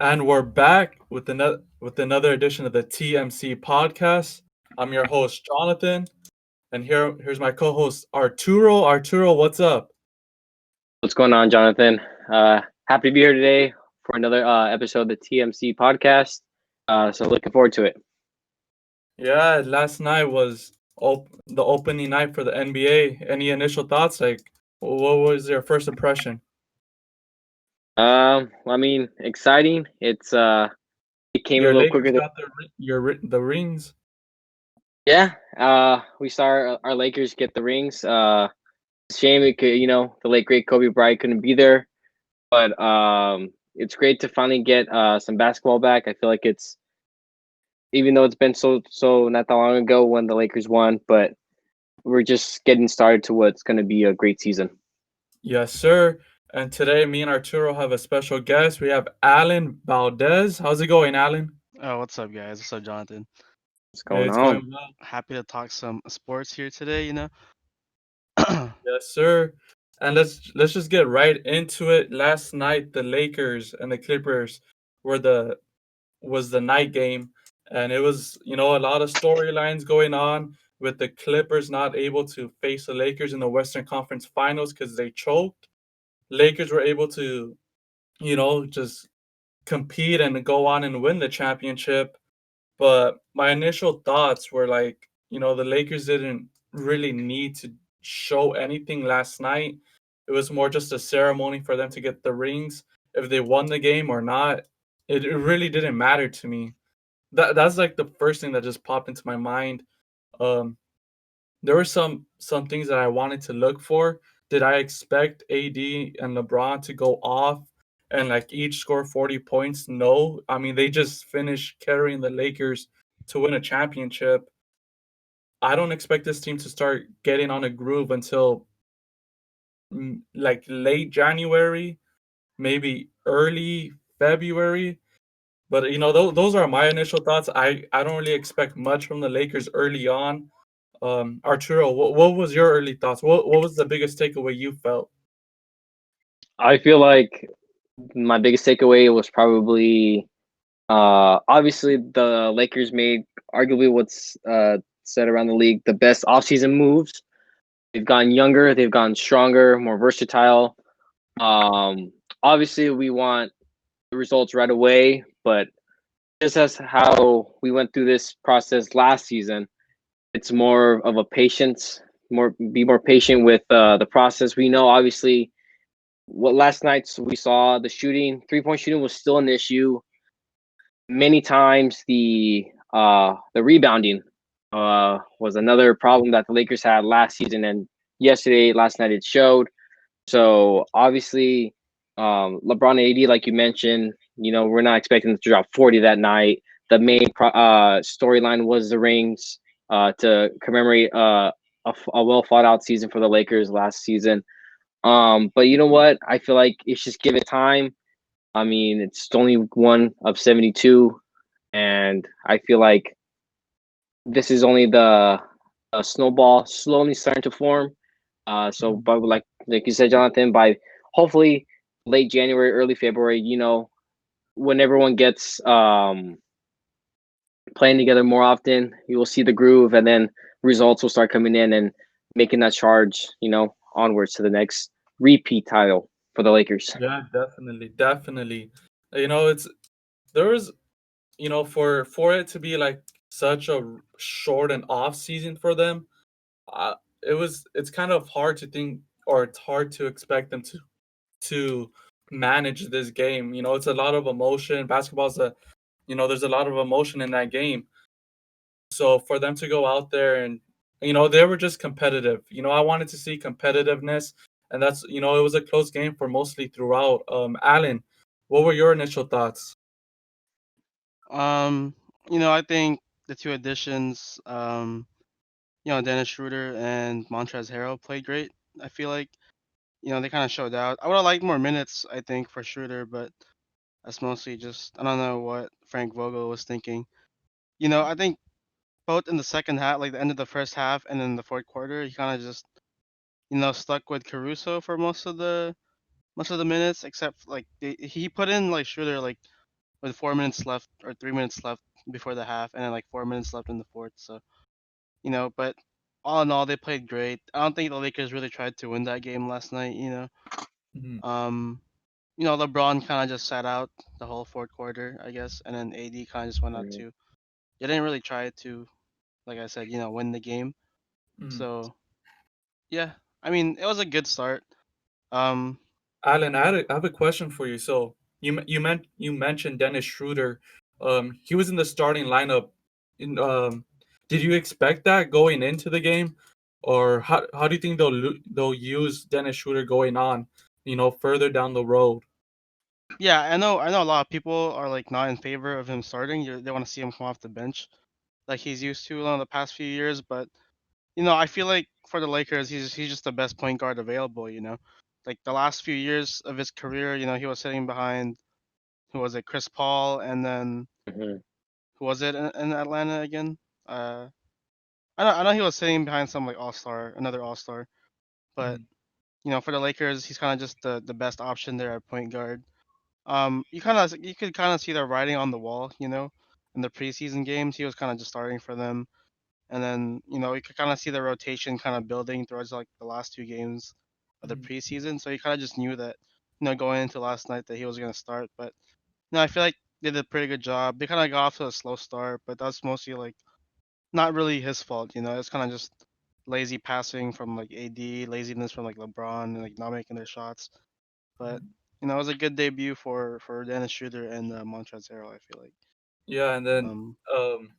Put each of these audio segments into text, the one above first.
And we're back with another edition of the TMC podcast. I'm your host Jonathan, and here's my co-host Arturo. Arturo, what's up? What's going on, Jonathan? Happy to be here today for another episode of the TMC podcast. So looking forward to it. Yeah, last night was the opening night for the NBA. Any initial thoughts? Like, what was your first impression? Exciting. It came a Your little Lakers quicker than got the rings. yeah. We saw our Lakers get the rings. Shame it could, the late great Kobe Bryant couldn't be there, but it's great to finally get some basketball back. I feel like it's even though it's been so not that long ago when the Lakers won, but we're just getting started to what's going to be a great season. Yes, sir. And today, me and Arturo have a special guest. We have Alan Valdez. How's it going, Alan? Oh, what's up, guys? What's up, Jonathan? What's Hey, going it's on? going well. Happy to talk some sports here today. Yes, sir. And let's just get right into it. Last night, the Lakers and the Clippers were the was the night game, and it was a lot of storylines going on with the Clippers not able to face the Lakers in the Western Conference Finals because they choked. Lakers were able to just compete and go on and win the championship. But my initial thoughts were like, the Lakers didn't really need to show anything last night. It was more just a ceremony for them to get the rings. If they won the game or not, it really didn't matter to me. That's like the first thing that just popped into my mind. Um, there were some things that I wanted to look for. Did I expect AD and LeBron to go off and like each score 40 points? No. I mean, they just finished carrying the Lakers to win a championship. I don't expect this team to start getting on a groove until like late January, maybe early February. But those are my initial thoughts. I don't really expect much from the Lakers early on. Arturo, what was your early thoughts? What was the biggest takeaway you felt? I feel like my biggest takeaway was probably obviously the Lakers made arguably what's said around the league the best offseason moves. They've gotten younger, they've gotten stronger, more versatile. Obviously we want the results right away, but just as how we went through this process last season, it's more of a patience, more patient with the process. We know obviously what last night we saw the shooting, 3-point shooting was still an issue. Many times the rebounding was another problem that the Lakers had last season, and last night it showed. So obviously, LeBron and AD, like you mentioned, we're not expecting them to drop 40 that night. The main storyline was the rings to commemorate a well fought out season for the Lakers last season. But you know what? I feel like it's just give it time. I mean, it's only one of 72, and I feel like this is only the snowball slowly starting to form. So, but like you said, Jonathan, by hopefully late January, early February, when everyone gets playing together more often, you will see the groove, and then results will start coming in and making that charge, onwards to the next repeat title for the Lakers. Yeah, definitely, definitely. It's there was for it to be like such a short and off season for them. It's kind of hard to think, or it's hard to expect them to manage this game. It's a lot of emotion. Basketball's there's a lot of emotion in that game. So for them to go out there and they were just competitive. I wanted to see competitiveness, and that's it was a close game for mostly throughout. Alan, what were your initial thoughts? um, I think the two additions, Dennis Schroeder and Montrezl Harrell played great. I feel like, they kind of showed out. I would have liked more minutes, I think, for Schroeder, but that's mostly just I don't know what Frank Vogel was thinking. I think both in the second half, like the end of the first half and then the fourth quarter, he kind of just stuck with Caruso for most of the minutes, except like he put in like Schroeder like with 4 minutes left or 3 minutes left before the half, and then like 4 minutes left in the fourth. So but all in all, they played great. I don't think the Lakers really tried to win that game last night. Mhm. Um, LeBron kind of just sat out the whole fourth quarter, I guess, and then AD kind of just went out Mhm. too. They didn't really try to, like I said, win the game. Mhm. So yeah, I mean, it was a good start. Um, Alan, I have a question for you. So you mentioned Dennis Schroeder. He was in the starting lineup. In Did you expect that going into the game, or how do you think they'll use Dennis Schroeder going on, further down the road? yeah, I know a lot of people are like not in favor of him starting. They want to see him come off the bench like he's used to in the past few years, but I feel like for the Lakers, he's just the best point guard available. Like the last few years of his career, he was sitting behind who was it, Chris Paul, and then Mhm. who was it in Atlanta again? Uh, I know he was sitting behind some like another All Star, but Mhm. for the Lakers, he's kind of just the best option there at point guard. You could kind of see the writing on the wall. In the preseason games, he was kind of just starting for them. And then, you could kind of see the rotation kind of building towards like the last two games of the Mhm. preseason. So you kind of just knew that, going into last night that he was going to start. But no, I feel like they did a pretty good job. They kind of got off to a slow start, but that's mostly like not really his fault. It's kind of just lazy passing from like AD, laziness from like LeBron, and like not making their shots. But it was a good debut for Dennis Schroeder and Montrezl Harrell. I feel like. Yeah, and then Um,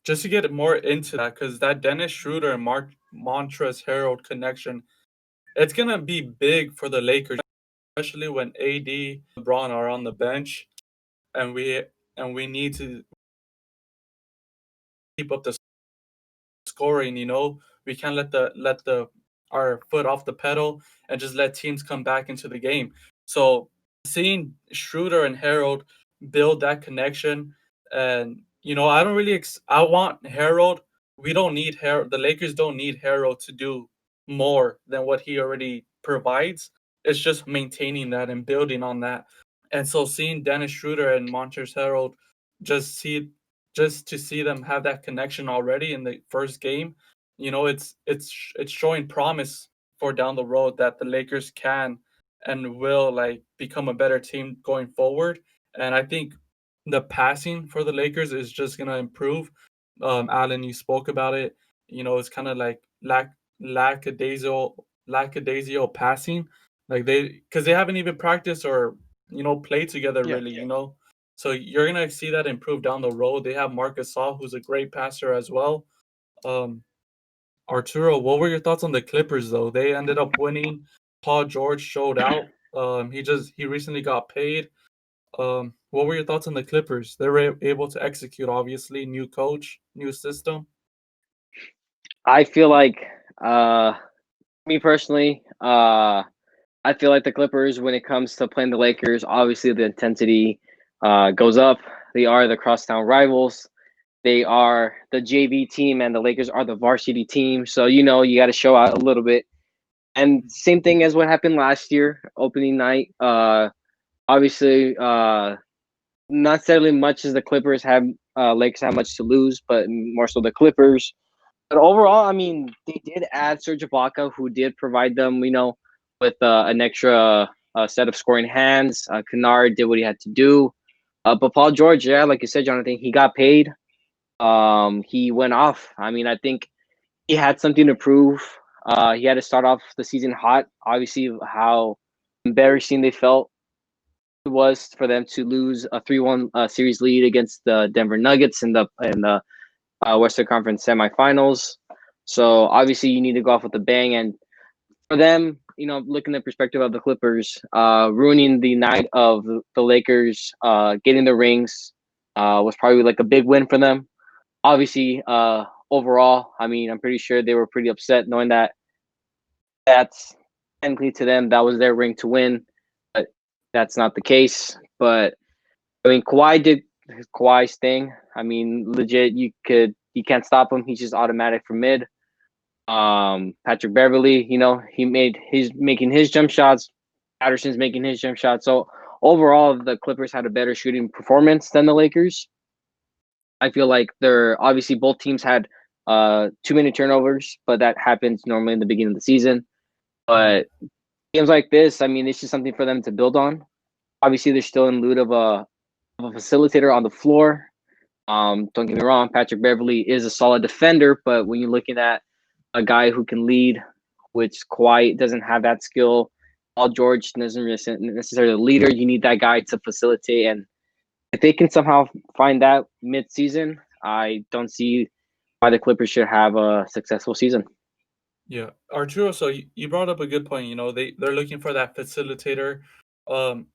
just to get more into that, because that Dennis Schroeder and Montrezl Harrell connection, it's gonna be big for the Lakers, especially when AD, LeBron are on the bench, and we need to keep up the scoring. We can't let the our foot off the pedal and just let teams come back into the game. So seeing Schroeder and Harold build that connection, and I don't really I want Harold. We don't need Harold. The Lakers don't need Harold to do more than what he already provides. It's just maintaining that and building on that. And so seeing Dennis Schroeder and Montrezl Harold just see just to see them have that connection already in the first game, it's showing promise for down the road that the Lakers can and will like become a better team going forward. And I think the passing for the Lakers is just gonna improve. Alan, you spoke about it. It's kind of like lackadaisical passing, like because they haven't even practiced or played together yeah. really. So you're gonna see that improve down the road. They have Marcus Saul, who's a great passer as well. Um, Arturo, what were your thoughts on the Clippers though? They ended up winning. Paul George showed out. He recently got paid. What were your thoughts on the Clippers? They were able to execute, obviously, new coach, new system. I feel like, uh, me personally, I feel like the Clippers, when it comes to playing the Lakers, obviously the intensity goes up. They are the crosstown rivals. They are the JV team, and the Lakers are the varsity team. So you got to show out a little bit. And same thing as what happened last year, opening night. Obviously, not necessarily much as the Clippers have. Lakers have much to lose, but more so the Clippers. But overall, I mean, they did add Serge Ibaka, who did provide them, with an extra set of scoring hands. Kennard did what he had to do. But Paul George, yeah, like you said, Jonathan, he got paid. He went off. I mean, I think he had something to prove. He had to start off the season hot. Obviously, how embarrassing they felt it was for them to lose a 3-1 series lead against the Denver Nuggets in the Western Conference semifinals. So obviously, you need to go off with a bang. And for them, looking at the perspective of the Clippers, ruining the night of the Lakers, getting the rings, was probably like a big win for them. Obviously, overall, I mean, I'm pretty sure they were pretty upset knowing that that's technically to them that was their ring to win, but that's not the case. But I mean, Kawhi did Kawhi's thing. I mean, legit, you can't stop him. He's just automatic for mid. Patrick Beverly, he making his jump shots. Patterson's making his jump shots. So overall, the Clippers had a better shooting performance than the Lakers. I feel like they're obviously both teams had too many turnovers, but that happens normally in the beginning of the season. Mhm. But games like this, I mean, it's just something for them to build on. Obviously, they're still in lieu of a facilitator on the floor. Don't get me wrong, Patrick Beverly is a solid defender, but when you're looking at a guy who can lead, which Kawhi doesn't have that skill, Paul George doesn't necessarily a leader. You need that guy to facilitate, and if they can somehow find that mid-season, I don't see why the Clippers should have a successful season. Yeah, Arturo. So you brought up a good point. They're looking for that facilitator, um,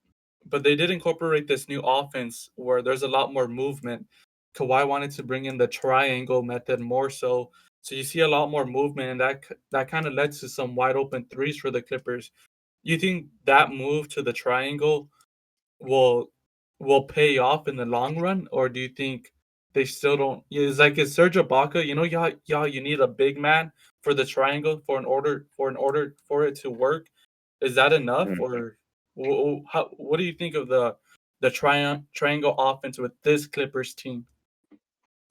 but they did incorporate this new offense where there's a lot more movement. Kawhi wanted to bring in the triangle method more so you see a lot more movement, and that kind of led to some wide open threes for the Clippers. You think that move to the triangle will will pay off in the long run, or do you think they still don't? It's like is Serge Ibaka, you need a big man for the triangle for it to work. Is that enough, or what do you think of the triangle offense with this Clippers team?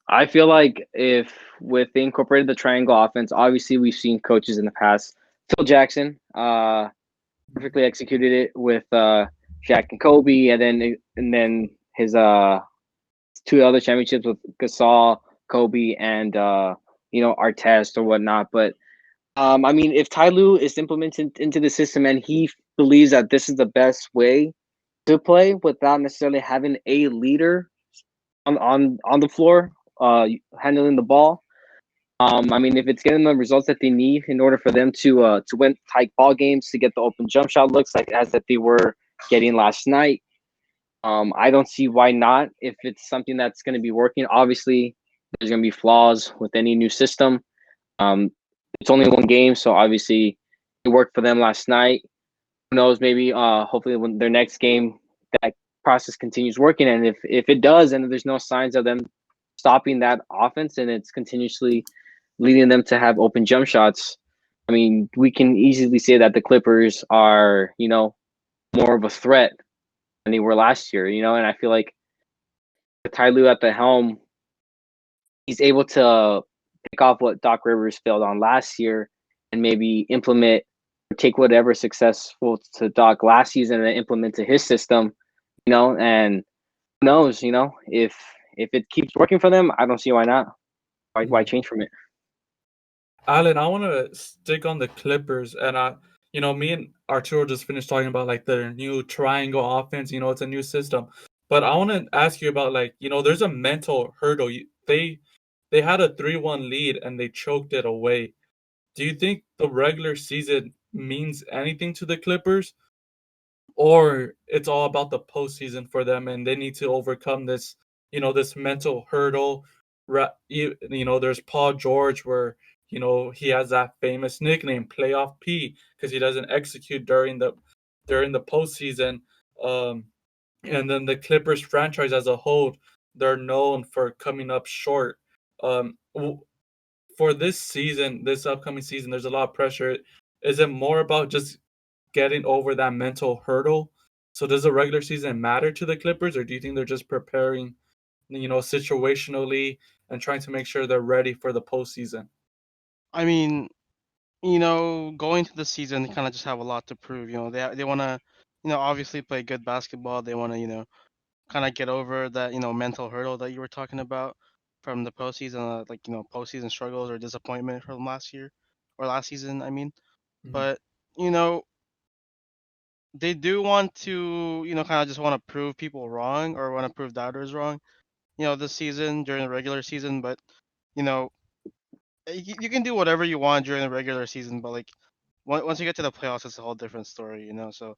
I feel like if with the incorporated the triangle offense, obviously we've seen coaches in the past. Phil Jackson perfectly executed it with Shaq and Kobe, and then his two other championships with Gasol, Kobe, and Artest or whatnot. But I mean, if Ty Lue is implemented into the system and he believes that this is the best way to play without necessarily having a leader on the floor, handling the ball. I mean, if it's getting the results that they need in order for them to win tight ball games, to get the open jump shot looks like as that they were getting last night, I don't see why not. If it's something that's going to be working, obviously there's going to be flaws with any new system. Um, it's only one game, so obviously it worked for them last night. Who knows? Maybe hopefully when their next game that process continues working, and if it does, and there's no signs of them stopping that offense, and it's continuously leading them to have open jump shots. I mean, we can easily say that the Clippers are, more of a threat than they were last year, and I feel like with Ty Lue at the helm, he's able to pick off what Doc Rivers failed on last year and maybe implement or take whatever successful to Doc last season and implement to his system, and who knows, if it keeps working for them, I don't see why not. Why Mhm. change from it? Alan, I want to stick on the Clippers, and me and Arturo just finished talking about like their new triangle offense. It's a new system, but I want to ask you about like there's a mental hurdle. They had a 3-1 lead and they choked it away. Do you think the regular season means anything to the Clippers, or it's all about the postseason for them and they need to overcome this mental hurdle? There's Paul George where he has that famous nickname Playoff P because he doesn't execute during the postseason. Um, and then the Clippers franchise as a whole, they're known for coming up short. Um, for this upcoming season, there's a lot of pressure. Is it more about just getting over that mental hurdle? So does the regular season matter to the Clippers, or do you think they're just preparing, situationally and trying to make sure they're ready for the postseason? I mean, going to the season, they kind of just have a lot to prove. They want to, obviously play good basketball. They want to, kind of get over that, mental hurdle that you were talking about from the postseason, like, postseason struggles or disappointment from last year or last season, I mean. Mhm. But, you know, they do want to, kind of just want to prove people wrong or want to prove doubters wrong, this season during the regular season. But, you know, you can do whatever you want during the regular season, but like once you get to the playoffs, it's a whole different story. So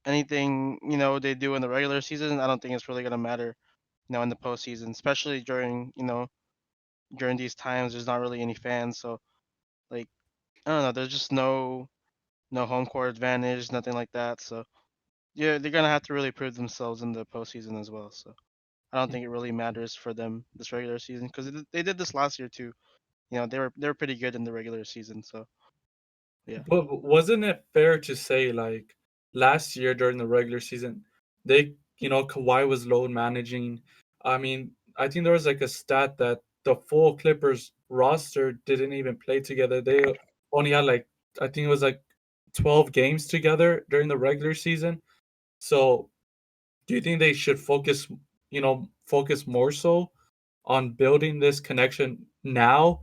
anything they do in the regular season, I don't think it's really gonna matter, in the postseason, especially during these times. There's not really any fans, so like I don't know. There's just no home court advantage, nothing like that. So yeah, they're gonna have to really prove themselves in the postseason as well. So I don't think it really matters for them this regular season because they did this last year too. They were pretty good in the regular season. So yeah. But wasn't it fair to say like last year during the regular season Kawhi was load managing. I mean, I think there was like a stat that the full Clippers roster didn't even play together. They only had like, I think it was like 12 games together during the regular season. So, do you think they should focus more so on building this connection now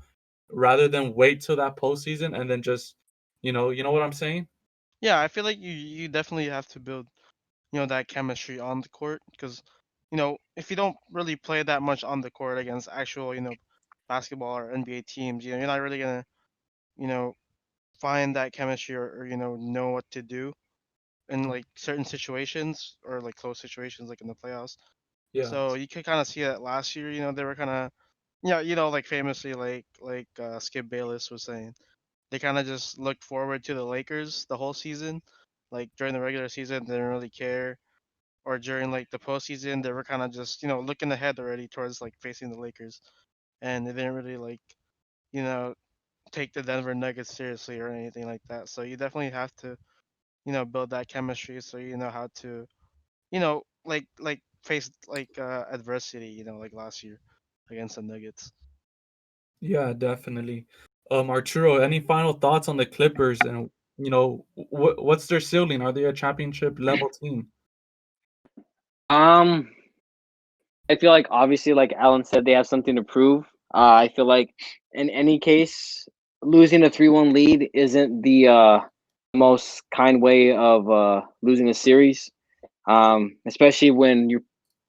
rather than wait till that postseason and then just, you know what I'm saying? Yeah, I feel like you definitely have to build, that chemistry on the court because, if you don't really play that much on the court against actual, basketball or NBA teams, you're not really gonna, you know, find that chemistry or know what to do in like certain situations or like close situations like in the playoffs. Yeah. So you could kind of see that last year, they were kind of, yeah, like famously like Skip Bayless was saying, they kind of just looked forward to the Lakers the whole season. Like during the regular season, they didn't really care, or during like the postseason, they were kind of just looking ahead already towards like facing the Lakers, and they didn't really like you know take the Denver Nuggets seriously or anything like that. So you definitely have to build that chemistry so you know how to like face like adversity, like last year against the Nuggets. Yeah, definitely. Arturo, any final thoughts on the Clippers and what's their ceiling? Are they a championship level team? Um, I feel like obviously, like Alan said, they have something to prove. I feel like in any case, losing a 3-1 lead isn't the most kind way of losing a series. Especially when you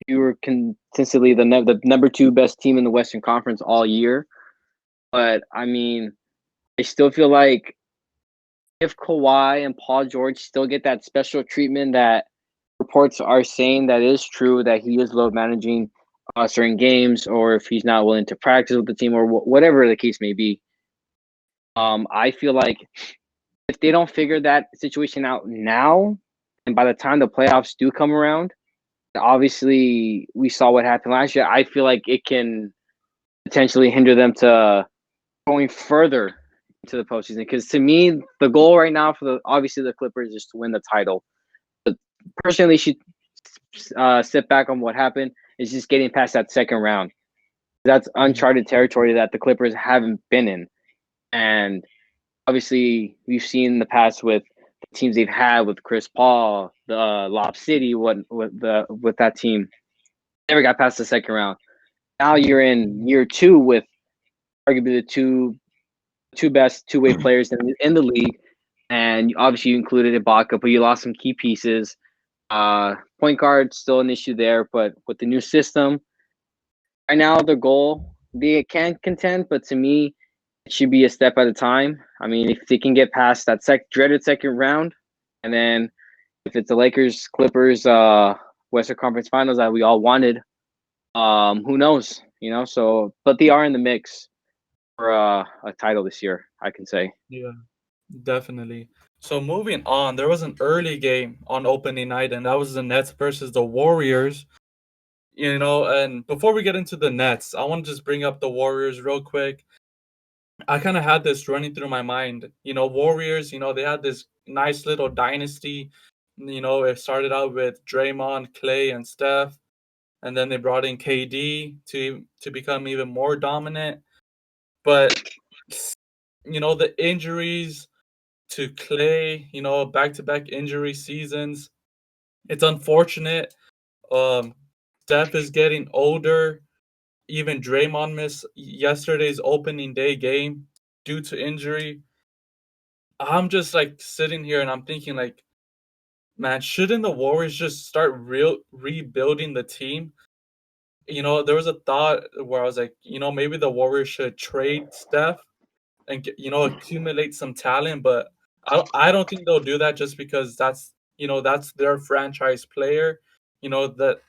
were consistently the number two best team in the Western Conference all year. But I mean, I still feel like if Kawhi and Paul George still get that special treatment that reports are saying that is true, that he is load managing certain games, or if he's not willing to practice with the team, or whatever the case may be. I feel like if they don't figure that situation out now, and by the time the playoffs do come around, obviously we saw what happened last year. I feel like it can potentially hinder them to going further into the postseason. Because to me, the goal right now for the Clippers is to win the title. But personally, should sit back on what happened. Is just getting past that second round. That's uncharted territory that the Clippers haven't been in, and obviously we've seen in the past with the teams they've had with Chris Paul, the Lob City, with that team, never got past the second round. Now you're in year two with arguably the two best two-way players in the league, and obviously you included Ibaka, but you lost some key pieces. Point guard still an issue there, but with the new system, right now their goal they can contend, but to me it should be a step at a time. I mean, if they can get past that dreaded second round, and then if it's the Lakers Clippers Western Conference Finals that we all wanted, who knows? So but they are in the mix for a title this year, I can say. Yeah, definitely. So moving on, there was an early game on opening night, and that was the Nets versus the Warriors. And before we get into the Nets, I want to just bring up the Warriors real quick. I kind of had this running through my mind. Warriors, they had this nice little dynasty. It started out with Draymond, Clay, and Steph, and then they brought in KD to become even more dominant. But the injuries to Clay, back-to-back injury seasons. It's unfortunate. Um, Steph is getting older. Even Draymond missed yesterday's opening day game due to injury. I'm just like sitting here and I'm thinking like, man, shouldn't the Warriors just start rebuilding the team? There was a thought where I was like, maybe the Warriors should trade Steph and accumulate some talent, but I don't think they'll do that just because that's their franchise player. That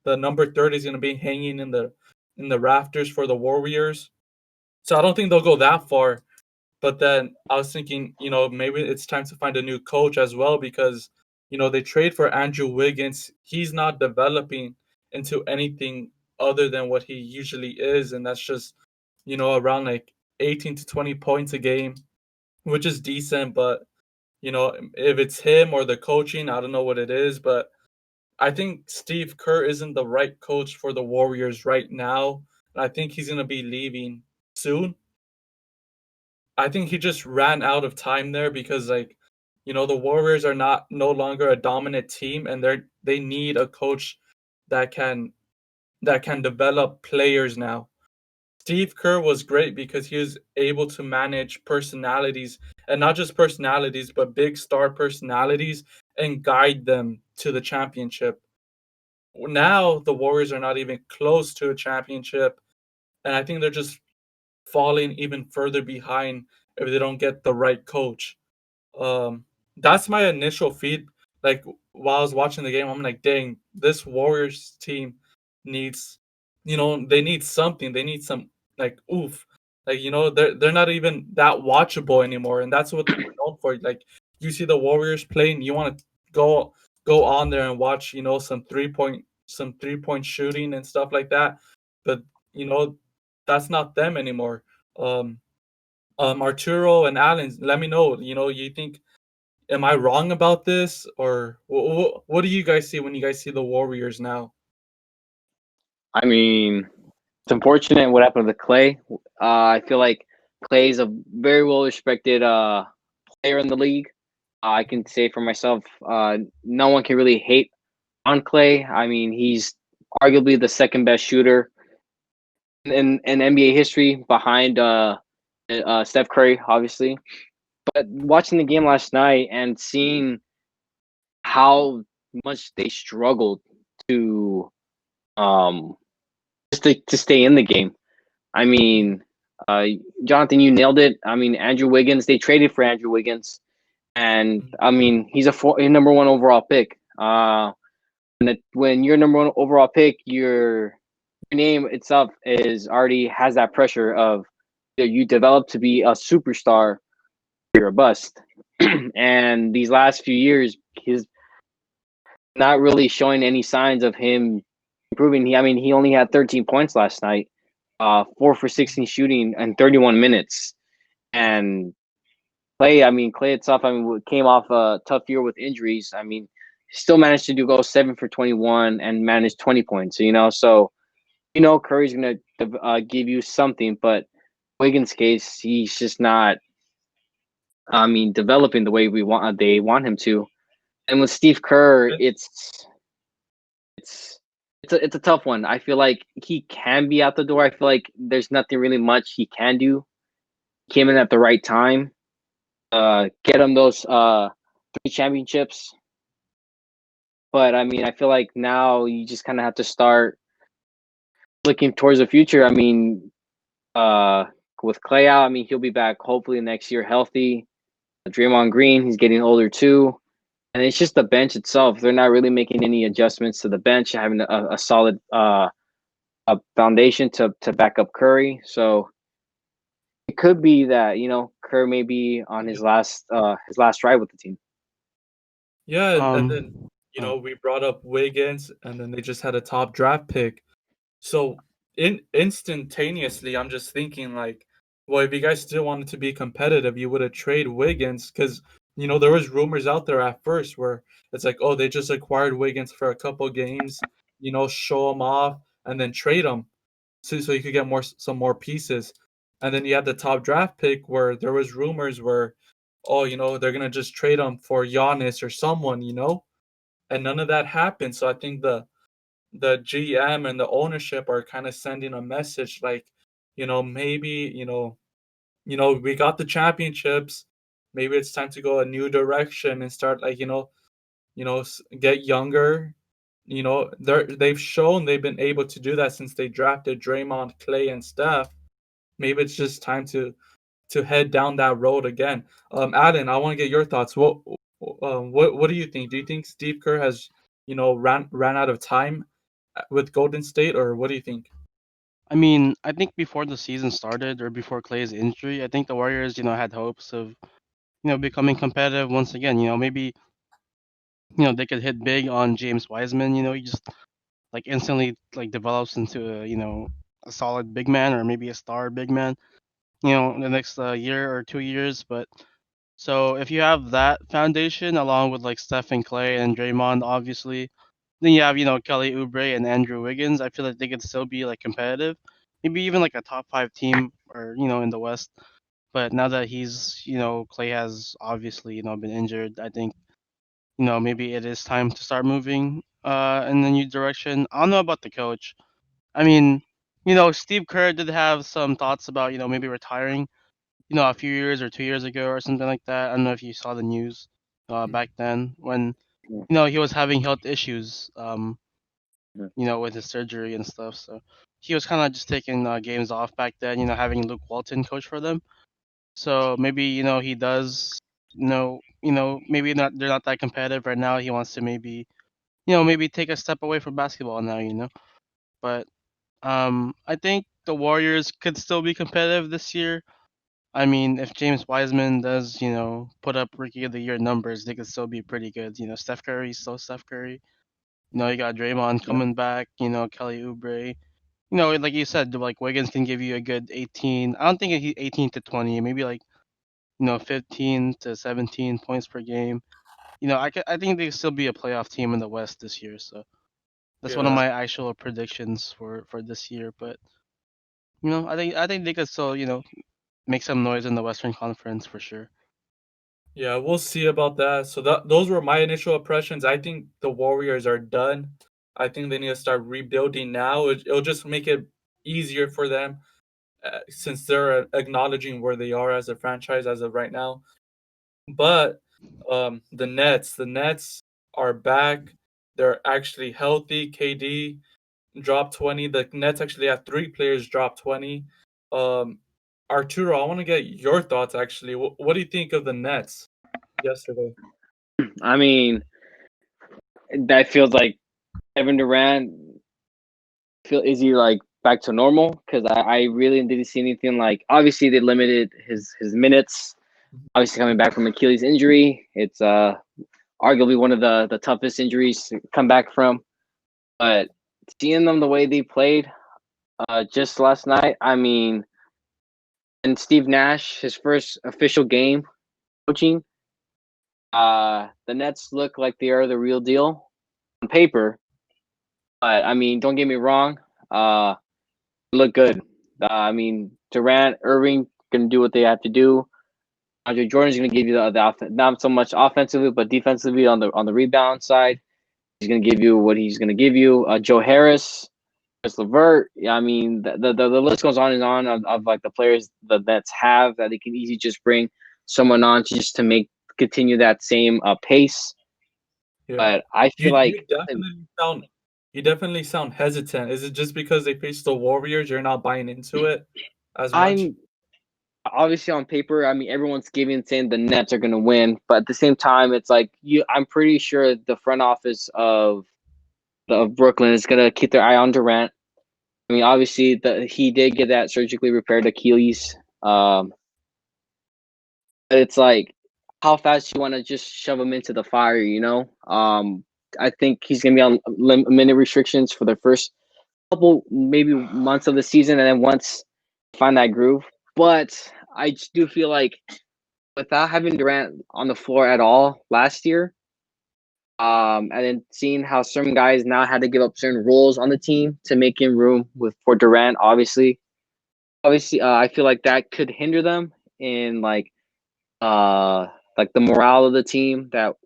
the number 30 is going to be hanging in the rafters for the Warriors. So I don't think they'll go that far. But then I was thinking, maybe it's time to find a new coach as well because, they trade for Andrew Wiggins. He's not developing into anything other than what he usually is. And that's just, around like 18 to 20 points a game, which is decent. But, if it's him or the coaching, I don't know what it is. But I think Steve Kerr isn't the right coach for the Warriors right now. I think he's gonna be leaving soon. I think he just ran out of time there because the Warriors are not no longer a dominant team and they need a coach that can develop players now. Steve Kerr was great because he was able to manage personalities, and not just personalities, but big star personalities, and guide them to the championship. Now the Warriors are not even close to a championship, and I think they're just falling even further behind if they don't get the right coach. Um, that's my initial feed. Like while I was watching the game, I'm like, dang, this Warriors team needs, they need something. They need some like oof. Like they're not even that watchable anymore, and that's what we're known for. Like you see the Warriors playing, you want to go on there and watch, some 3-point shooting and stuff like that. But you know, that's not them anymore. Um, Arturo and Allen, let me know. You think am I wrong about this, or what do you guys see when you guys see the Warriors now? I mean, it's unfortunate what happened to Clay. I feel like Clay is a very well respected player in the league. I can say for myself, no one can really hate on Clay. I mean, he's arguably the second best shooter in NBA history behind Steph Curry, obviously. But watching the game last night and seeing how much they struggled to um to stay in the game. I mean, uh, Jonathan, you nailed it. I mean, Andrew Wiggins. They traded for Andrew Wiggins, and I mean, he's a number one overall pick. When you're number one overall pick, your name itself is already has that pressure of you develop to be a superstar, you're a bust. And these last few years, he's not really showing any signs of him improving. He only had 13 points last night, 4 for 16 shooting in 31 minutes. And Clay itself, came off a tough year with injuries. Still managed to go 7 for 21 and manage 20 points. So Curry's gonna give you something, but Wiggins' case, he's just not. Developing the way they want him to. And with Steve Kerr, it's a tough one. I feel like he can be out the door. I feel like there's nothing really much he can do. Came in at the right time. Get him those 3 championships. But I feel like now you just kind of have to start looking towards the future. With Clay out, he'll be back hopefully next year healthy. Draymond Green, he's getting older too. And it's just the bench itself. They're not really making any adjustments to the bench, having a solid a foundation to back up Curry. So it could be that Kerr may be on his last ride with the team. Yeah, and then Oh, we brought up Wiggins, and then they just had a top draft pick. So instantaneously, I'm just thinking like, well, if you guys still wanted to be competitive, you would have traded Wiggins because there was rumors out there at first where it's like, oh, they just acquired Wiggins for a couple games, show him off, and then trade him so you could get some more pieces. And then you had the top draft pick where there was rumors where, oh, they're gonna just trade him for Giannis or someone, and none of that happened. So I think the GM and the ownership are kind of sending a message like, maybe, we got the championships. Maybe it's time to go a new direction and start like, get younger. They've shown they've been able to do that since they drafted Draymond, Clay, and Steph. Maybe it's just time to head down that road again. Alan, I want to get your thoughts. What do you think? Do you think Steve Kerr has ran out of time with Golden State, or what do you think? I think before the season started or before Clay's injury, I think the Warriors, had hopes of, becoming competitive once again. Maybe, they could hit big on James Wiseman. He just like instantly like develops into a solid big man or maybe a star big man. In the next year or 2 years. But so if you have that foundation along with like Steph and Clay and Draymond, obviously, Then you have, Kelly Oubre and Andrew Wiggins. I feel like they could still be like competitive, maybe even like a top five team or in the West. But now that Clay has obviously been injured, I think maybe it is time to start moving in the new direction. I don't know about the coach. I mean, Steve Kerr did have some thoughts about maybe retiring a few years or 2 years ago or something like that. I don't know if you saw the news back then when Yeah. he was having health issues. Yeah. With his surgery and stuff. So he was kind of just taking games off back then, having Luke Walton coach for them. So maybe, he does, maybe not they're not that competitive right now. He wants to maybe take a step away from basketball now. But I think the Warriors could still be competitive this year. I mean, if James Wiseman does, put up Rookie of the Year numbers, they could still be pretty good. Steph Curry's still Steph Curry. You got Draymond Yeah. coming back. Kelly Oubre. Like you said, like Wiggins can give you a good 18. I don't think he 18 to 20, maybe like 15 to 17 points per game. I think they could still be a playoff team in the West this year. So that's one of Yeah. my actual predictions for this year. But I think they could still make some noise in the Western Conference for sure. Yeah, we'll see about that. So those were my initial impressions. I think the Warriors are done. I think they need to start rebuilding now. It'll just make it easier for them since they're acknowledging where they are as a franchise as of right now. But the Nets are back. They're actually healthy. KD dropped 20. The Nets actually have three players drop 20. Um, Arturo, I want to get your thoughts actually. What do you think of the Nets yesterday? I mean, that feels like Kevin Durant. Is he like back to normal? Because I really didn't see anything like. Obviously, they limited his minutes. Obviously, coming back from Achilles injury, it's arguably one of the toughest injuries to come back from. But seeing them the way they played just last night, I mean, and Steve Nash, his first official game coaching, the Nets look like they are the real deal on paper. But I mean, don't get me wrong, look good. I mean, Durant, Irving can do what they have to do. Andre Jordan's going to give you the not so much offensively, but defensively on the rebound side. He's going to give you what he's going to give you. Joe Harris, Chris LeVert. Yeah, I mean, the list goes on and on of like the players the Nets have that they can easily just bring someone on to just to make continue that same pace. Yeah. But I You feel you like definitely sound you definitely sound hesitant. Is it just because they face the Warriors you're not buying into it as much? I'm obviously on paper. I mean, everyone's giving saying the Nets are going to win, but at the same time, it's like you. I'm pretty sure the front office of Brooklyn is going to keep their eye on Durant. I mean, obviously, he did get that surgically repaired Achilles. But it's like, how fast you want to just shove him into the fire, you know? I think he's going to be on minute restrictions for the first couple, maybe months of the season, and then once find that groove. But I just do feel like without having Durant on the floor at all last year, and then seeing how certain guys now had to give up certain roles on the team to make in room for Durant, obviously, I feel like that could hinder them in like the morale of the team. That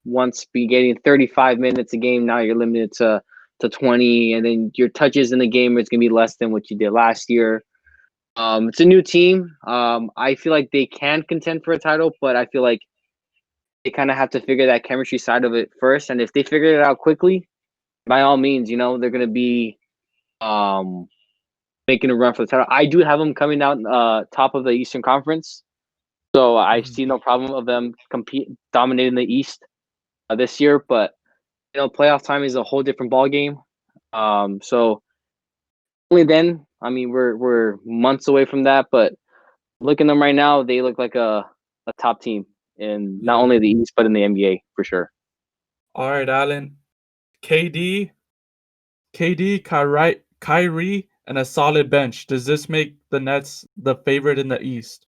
once be getting 35 minutes a game, now you're limited to 20, and then your touches in the game is gonna be less than what you did last year. It's a new team. I feel like they can contend for a title, but I feel like they kind of have to figure that chemistry side of it first. And if they figure it out quickly, by all means, they're gonna be um making a run for the title. I do have them coming out top of the Eastern Conference, so I Mhm. see no problem of them dominating the East this year. But playoff time is a whole different ball game. So only then, I mean, we're months away from that, but looking at them right now, they look like a top team in not Yeah. only the East but in the NBA for sure. All right, Alan. KD, Kyrie, and a solid bench. Does this make the Nets the favorite in the East?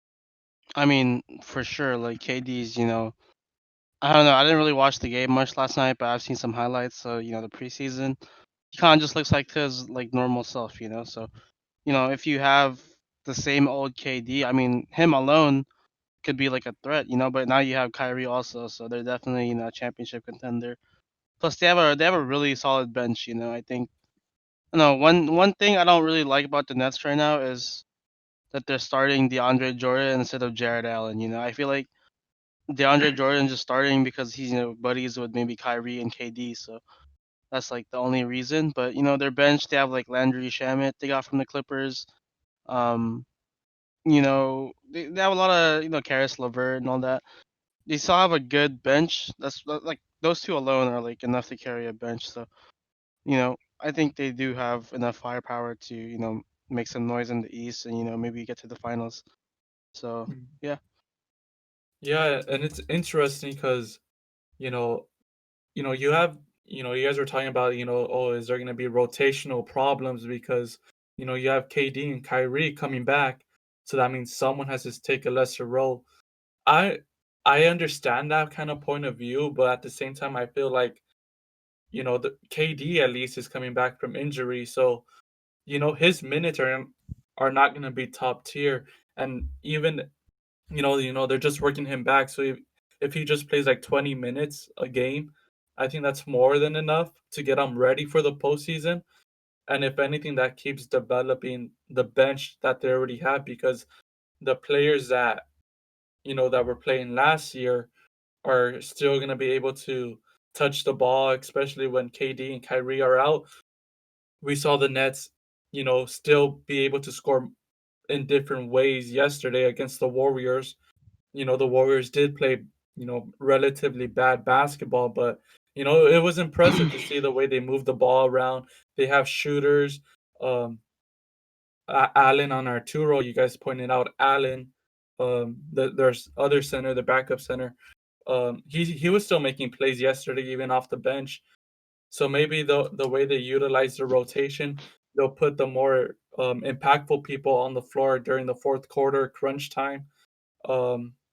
I mean, for sure, like KD's, I don't know. I didn't really watch the game much last night, but I've seen some highlights. So the preseason, he kind of just looks like his like normal self. So if you have the same old KD, I mean, him alone could be like a threat. But now you have Kyrie also, so they're definitely a championship contender. Plus, they have a really solid bench. I think. No, one thing I don't really like about the Nets right now is that they're starting DeAndre Jordan instead of Jared Allen. I feel like DeAndre Jordan just starting because he's buddies with maybe Kyrie and KD, so that's like the only reason. But their bench, they have like Landry Shamet they got from the Clippers. Um, they have a lot of Karis LeVert and all that. They still have a good bench. Like those two alone are like enough to carry a bench. So I think they do have enough firepower to make some noise in the East and maybe get to the finals. So Mm. yeah. Yeah, and it's interesting because you know, you have, you guys were talking about, oh, is there going to be rotational problems because, you have KD and Kyrie coming back, so that means someone has to take a lesser role. I I understand that kind of point of view, but at the same time, I feel like, the KD at least is coming back from injury, so his minutes are not going to be top tier, and even they're just working him back. So if he just plays like 20 minutes a game, I think that's more than enough to get him ready for the postseason. And if anything, that keeps developing the bench that they already have, because the players that were playing last year are still going to be able to touch the ball, especially when KD and Kyrie are out. We saw the Nets, still be able to score in different ways yesterday against the Warriors. The Warriors did play, relatively bad basketball, but it was impressive to see the way they move the ball around. They have shooters. Um, Allen on Arturo, you guys pointed out Allen. There's other center, the backup center. He was still making plays yesterday, even off the bench. So maybe the way they utilize the rotation, they'll put the more impactful people on the floor during the fourth quarter crunch time.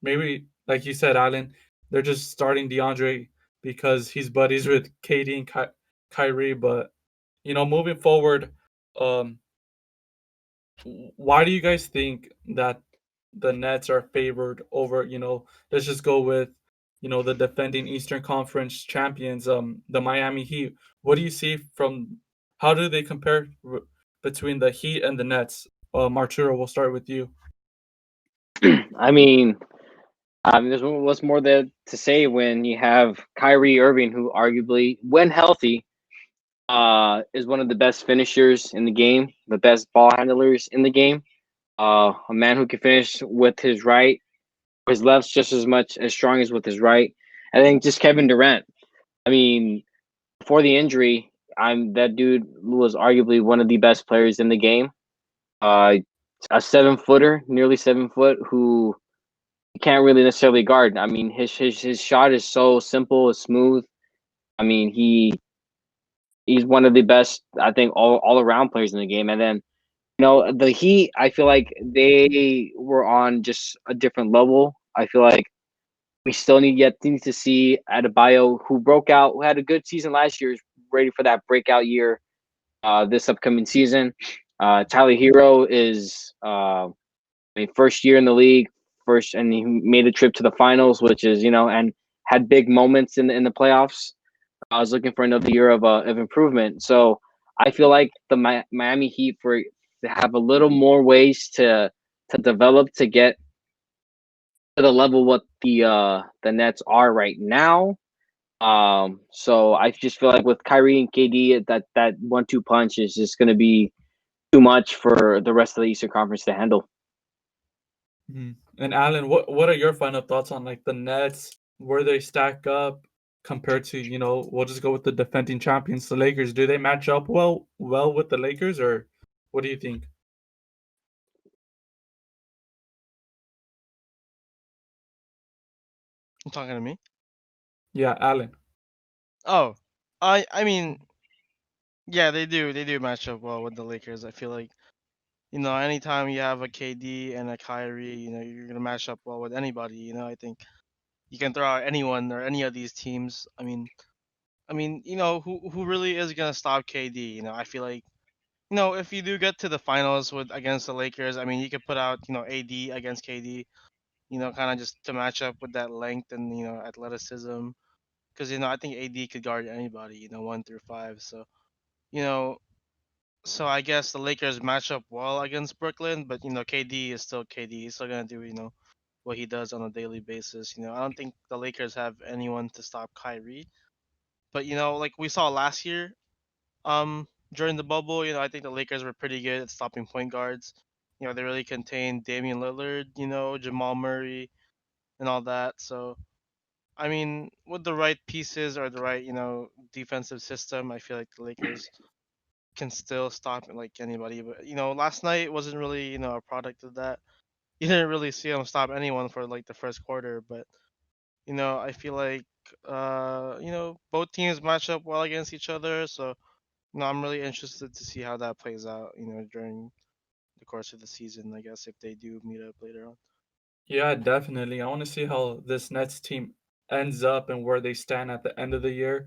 Maybe like you said, Alan, they're just starting DeAndre because he's buddies with KD and Kyrie. But moving forward, um, why do you guys think that the Nets are favored over? Let's just go with the defending Eastern Conference champions, the Miami Heat. What do you see from? How do they compare between the Heat and the Nets? Arturo, we'll start with you. I mean, there's what's more there to say when you have Kyrie Irving, who arguably, when healthy, is one of the best finishers in the game, the best ball handlers in the game. A man who can finish with his right, his left's just as much as strong as with his right. I think just Kevin Durant. I mean, before the injury, that dude was arguably one of the best players in the game. Uh, a 7 footer, nearly 7 foot, who you can't really necessarily guard. I mean, his shot is so simple, it's smooth. I mean, he's one of the best, I think, all around players in the game. And then the Heat, I feel like they were on just a different level. I feel like we still need to see Adebayo, who broke out, who had a good season last year, is ready for that breakout year this upcoming season. Tyler Hero is first year in the league, first, and he made a trip to the finals, which is and had big moments in the playoffs. I was looking for another year of improvement. So I feel like the Miami Heat to have a little more ways to develop to get to the level what the Nets are right now. So I just feel like with Kyrie and KD, that 1-2 punch is just going to be too much for the rest of the Eastern Conference to handle. Mhm. And Alan, what are your final thoughts on like the Nets, where they stack up compared to, we'll just go with the defending champions, the Lakers. Do they match up well with the Lakers, or what do you think? You talking to me? Yeah, Alan. Oh, I mean, yeah, they do match up well with the Lakers. I feel like anytime you have a KD and a Kyrie, you're gonna match up well with anybody. I think you can throw out anyone or any of these teams. Who really is gonna stop KD? I feel like if you do get to the finals with against the Lakers, you could put out AD against KD. Kind of just to match up with that length and athleticism. Because I think AD could guard anybody. 1 through 5. So you know, so I guess the Lakers match up well against Brooklyn, but KD is still KD. He's still gonna do what he does on a daily basis. I don't think the Lakers have anyone to stop Kyrie. But like we saw last year, during the bubble, I think the Lakers were pretty good at stopping point guards. They really contained Damian Lillard, Jamal Murray, and all that. So with the right pieces or the right, defensive system, I feel like the Lakers can still stop like anybody. But last night wasn't really, a product of that. You didn't really see them stop anyone for like the first quarter, but I feel like both teams match up well against each other, so I'm really interested to see how that plays out, during the course of the season, I guess, if they do meet up later on. Yeah, definitely. I want to see how this Nets team ends up and where they stand at the end of the year.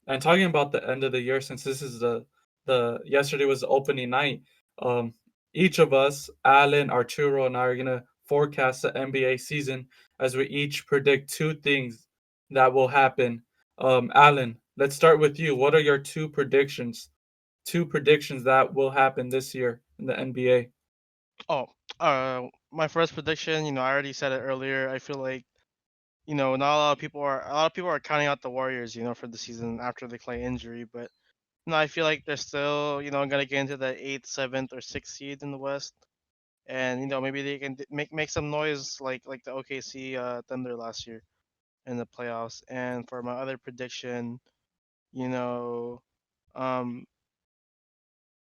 And talking about the end of the year, since this is the yesterday was the opening night, um, each of us, Alan, Arturo, and I are gonna forecast the NBA season as we each predict two things that will happen. Alan, let's start with you. What are your two predictions? Two predictions that will happen this year in the NBA. Oh, my first prediction, I already said it earlier. I feel like, not a lot of people are counting out the Warriors, for the season after the Clay injury, but no, I feel like they're still, gonna get into the eighth, seventh, or sixth seed in the West, and maybe they can make some noise like the OKC Thunder last year in the playoffs. And for my other prediction, you know, um,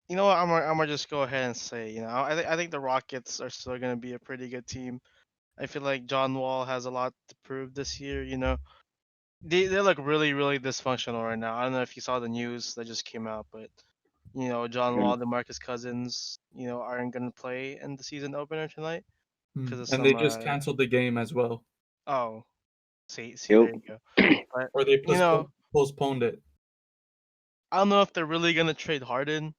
what, I'm gonna just go ahead and say, I think the Rockets are still gonna be a pretty good team. I feel like John Wall has a lot to prove this year. They look really really dysfunctional right now. I don't know if you saw the news that just came out, but John Mm. Wall, DeMarcus Cousins, aren't gonna play in the season opener tonight because of And they some just canceled the game as well, oh, see Yep. there you go. But or they you know postponed it. I don't know if they're really gonna trade Harden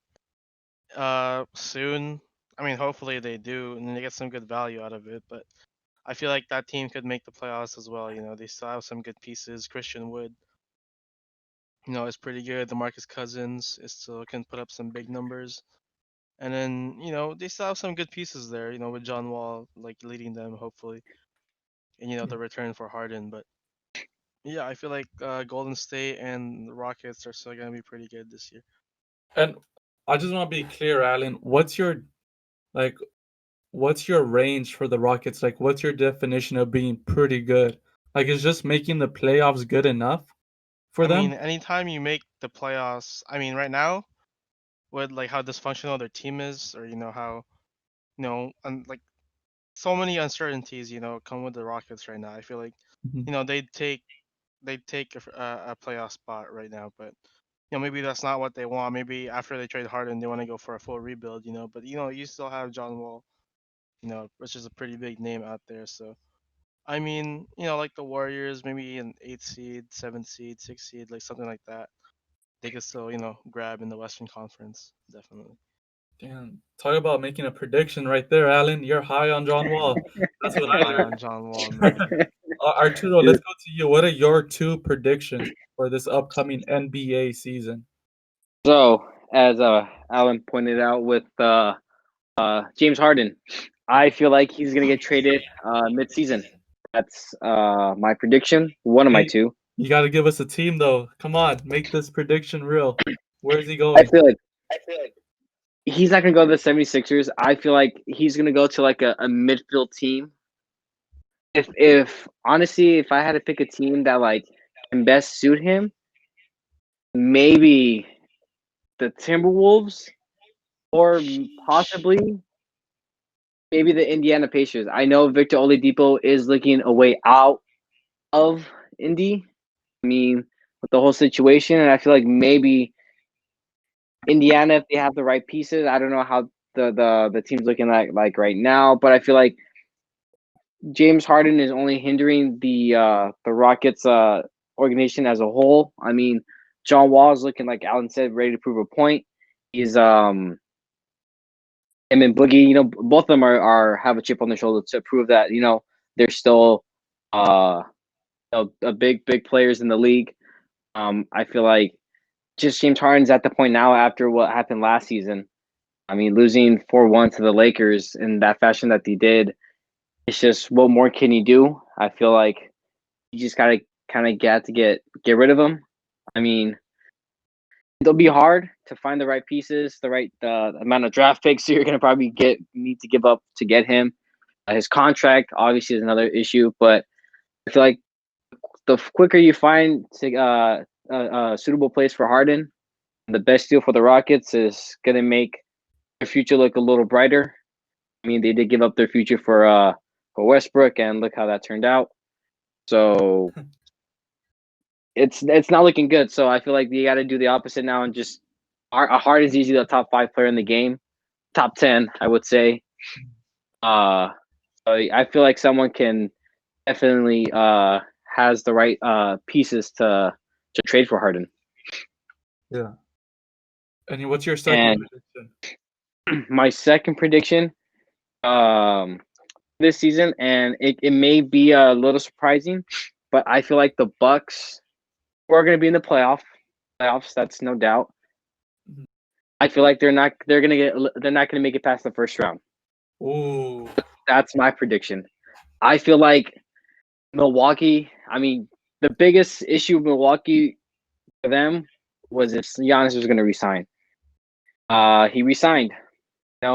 soon. Hopefully they do and they get some good value out of it. But I feel like that team could make the playoffs as well. They still have some good pieces. Christian Wood, is pretty good. DeMarcus Cousins is still can put up some big numbers. And then, they still have some good pieces there, with John Wall like leading them hopefully. And the return for Harden. But yeah, I feel like Golden State and the Rockets are still gonna be pretty good this year. And I just want to be clear, Alan. Like what's your range for the Rockets? Like what's your definition of being pretty good? Like is just making the playoffs good enough for them? Anytime you make the playoffs, right now with like how dysfunctional their team is, or how like so many uncertainties, come with the Rockets right now. I feel like Mhm. they take a playoff spot right now, but maybe that's not what they want. Maybe after they trade Harden, they want to go for a full rebuild, But you still have John Wall, which is a pretty big name out there. So like the Warriors, maybe an 8th seed, 7th seed, 6th seed, like something like that. They could still, grab in the Western Conference, definitely. Damn. Talk about making a prediction right there, Alan. You're high on John Wall. That's what I'm I high on John Wall, heard. man. Arturo, let's go to you. What are your two predictions for this upcoming NBA season? So, as Alan pointed out with James Harden, I feel like he's gonna get traded mid-season. That's my prediction. One of my Hey, two. you got to give us a team, though. Come on, make this prediction real. Where is he I going? feel like he's not gonna go to the 76ers. I feel like he's gonna go to like a midfield team. If honestly, if I had to pick a team that like can best suit him, maybe the Timberwolves or possibly maybe the Indiana Pacers. I know Victor Oladipo is looking a way out of Indy. With the whole situation, and I feel like maybe Indiana, if they have the right pieces, I don't know how the team's looking like right now, but I feel like James Harden is only hindering the Rockets organization as a whole. I mean, John Wall is looking, like Alan said, ready to prove a point. He's him and Boogie, both of them are have a chip on their shoulder to prove that they're still uh a big players in the league. I feel like just James Harden's at the point now after what happened last season. I mean, losing 4-1 to the Lakers in that fashion that they did, it's just what more can you do? I feel like you just gotta kind of get rid of him. I mean, it'll be hard to find the right pieces, the right amount of draft picks you're gonna probably need to give up to get him. His contract obviously is another issue, but I feel like the quicker you find a suitable place for Harden, the best deal for the Rockets is gonna make their future look a little brighter. I mean, they did give up their future for Westbrook, and look how that turned out. So it's not looking good. So I feel like you got to do the opposite now and just Harden's easily the top 5 player in the game, top 10, I would say. I feel like someone can definitely has the right pieces to trade for Harden. Yeah. And what's your second prediction? My second prediction, this season, and it may be a little surprising, but I feel like the Bucks are going to be in the playoffs. That's no doubt. Mhm. I feel like they're not going to make it past the first round. Ooh. That's my prediction. I feel like Milwaukee. I mean, the biggest issue of Milwaukee for them was if Giannis was going to resign. He resigned.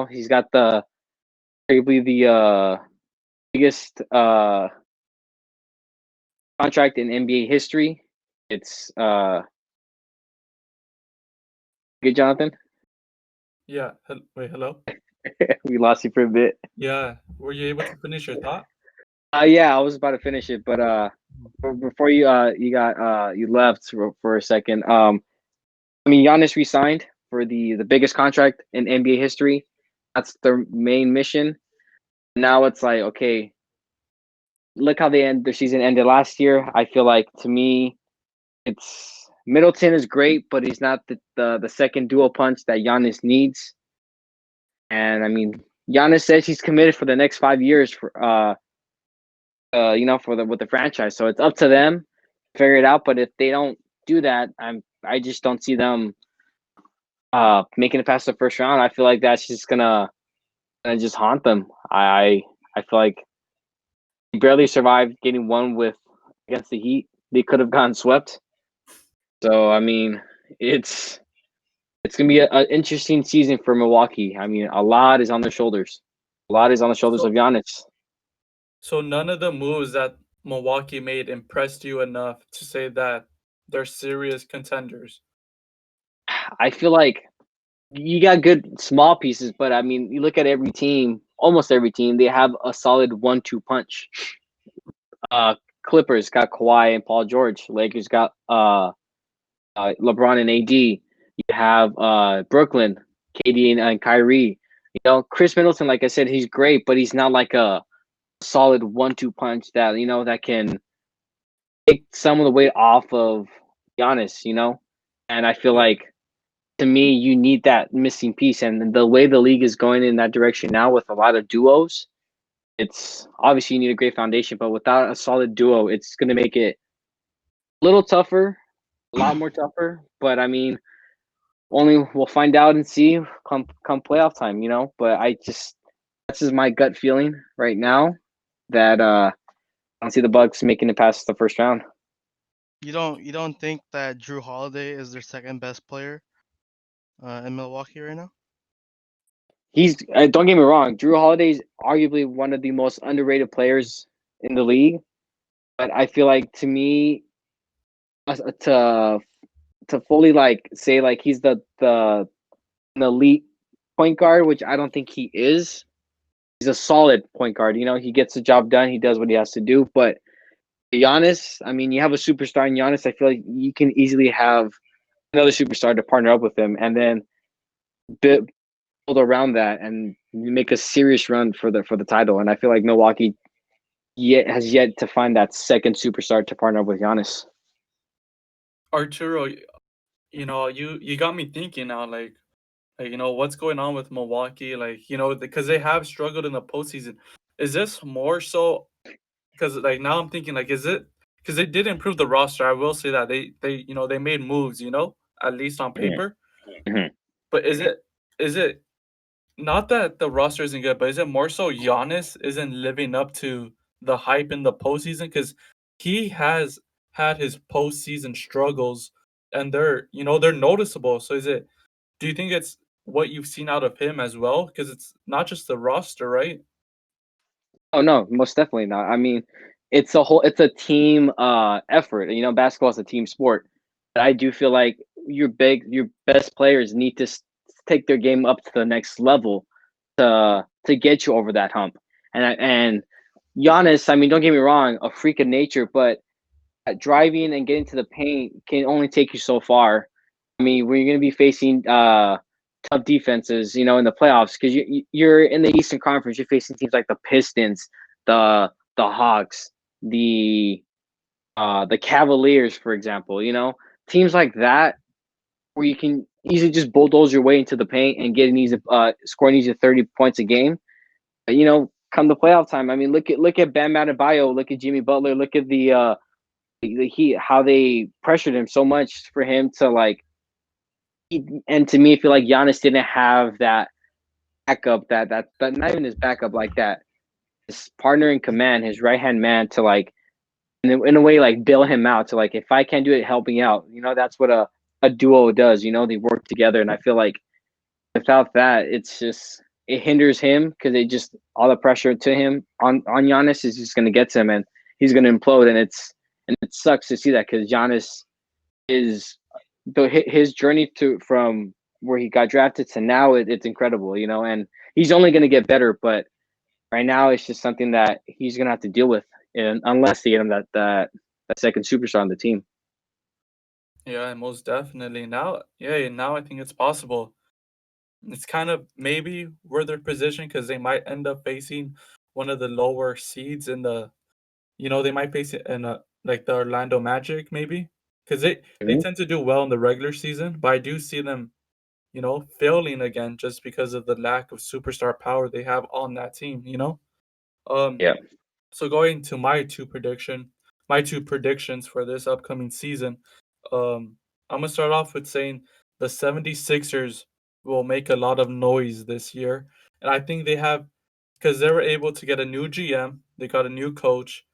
He's got arguably the biggest contract in NBA history. It's good, Jonathan. Yeah. Wait, hello? We lost you for a bit. Yeah. Were you able to finish your thought? Yeah, I was about to finish it, but before you you left for a second. I mean, Giannis resigned for the biggest contract in NBA history. That's their main mission. Now it's like, okay, look how their season ended last year. I feel like, to me, it's Middleton is great, but he's not the second dual punch that Giannis needs. And I mean, Giannis says he's committed for the next 5 years for with the franchise. So it's up to them to figure it out. But if they don't do that, I just don't see them making it past the first round. I feel like that's just gonna just haunt them. I feel like they barely survived getting one against the Heat. They could have gotten swept. So I mean, it's gonna be an interesting season for Milwaukee. I mean, a lot is on their shoulders. A lot is on the shoulders of Giannis. So none of the moves that Milwaukee made impressed you enough to say that they're serious contenders. I feel like you got good small pieces, but I mean, you look at every team, almost every team, they have a solid 1-2 punch. Clippers got Kawhi and Paul George. Lakers got LeBron and AD. You have Brooklyn, KD and Kyrie. Chris Middleton, like I said, he's great, but he's not like a solid 1-2 punch that that can take some of the weight off of Giannis. And I feel like, to me, you need that missing piece. And the way the league is going in that direction now with a lot of duos, it's obviously you need a great foundation, but without a solid duo, it's going to make it a little tougher, a lot more tougher. But I mean, only we'll find out and see come playoff time, But that's just my gut feeling right now that I don't see the Bucks making it past the first round. You don't think that Drew Holiday is their second best player in Milwaukee right now? He's don't get me wrong, Drew Holiday is arguably one of the most underrated players in the league, but I feel like, to me, to fully say he's the an elite point guard, which I don't think he is. He's a solid point guard. He gets the job done. He does what he has to do. But Giannis, I mean, you have a superstar in Giannis. I feel like you can easily have another superstar to partner up with him, and then build around that and make a serious run for the title. And I feel like Milwaukee yet to find that second superstar to partner up with Giannis. Arturo, you got me thinking now. Like, what's going on with Milwaukee? Like, because they have struggled in the postseason. Is this more so? Because like now I'm thinking like, is it because they did improve the roster? I will say that they made moves. At least on Mhm, paper. mhm. But is it not that the roster isn't good, but is it more so Giannis isn't living up to the hype in the postseason? Because he has had his postseason struggles, and they're noticeable. So do you think it's what you've seen out of him as well? Because it's not just the roster, right? Oh no, most definitely not. I mean, it's a team effort. You know, basketball is a team sport. But I do feel like your best players need to take their game up to the next level to get you over that hump. And Giannis, I mean, don't get me wrong, a freak of nature, but driving and getting to the paint can only take you so far. I mean, we're going to be facing tough defenses, in the playoffs because you're in the Eastern Conference. You're facing teams like the Pistons, the Hawks, the Cavaliers, for example. Teams like that where you can easily just bulldoze your way into the paint and get an easy scoring easy 30 points a game. Come the playoff time. I mean, look at Bam Adebayo, look at Jimmy Butler, look at how they pressured him so much for him to like. And to me, I feel like Giannis didn't have that backup, that not even his backup, like that his partner in command, his right hand man to like in a way like bail him out to like if I can't do it, help me out. That's what a duo does. They work together, and I feel like without that, it hinders him because it just all the pressure to him on Giannis is just going to get to him, and he's going to implode, and it sucks to see that because Giannis is his journey to from where he got drafted to now it's incredible, and he's only going to get better. But right now, it's just something that he's going to have to deal with, and unless they get him that second superstar on the team. Yeah, most definitely. Now I think it's possible. It's kind of maybe where they're positioned because they might end up facing one of the lower seeds in they might face it in like the Orlando Magic maybe because they Mhm. tend to do well in the regular season, but I do see them failing again just because of the lack of superstar power they have on that team. Um, Yeah. so going to my two predictions for this upcoming season, I'm gonna start off with saying the 76ers will make a lot of noise this year. And I think they have because they were able to get a new GM, they got a new coach,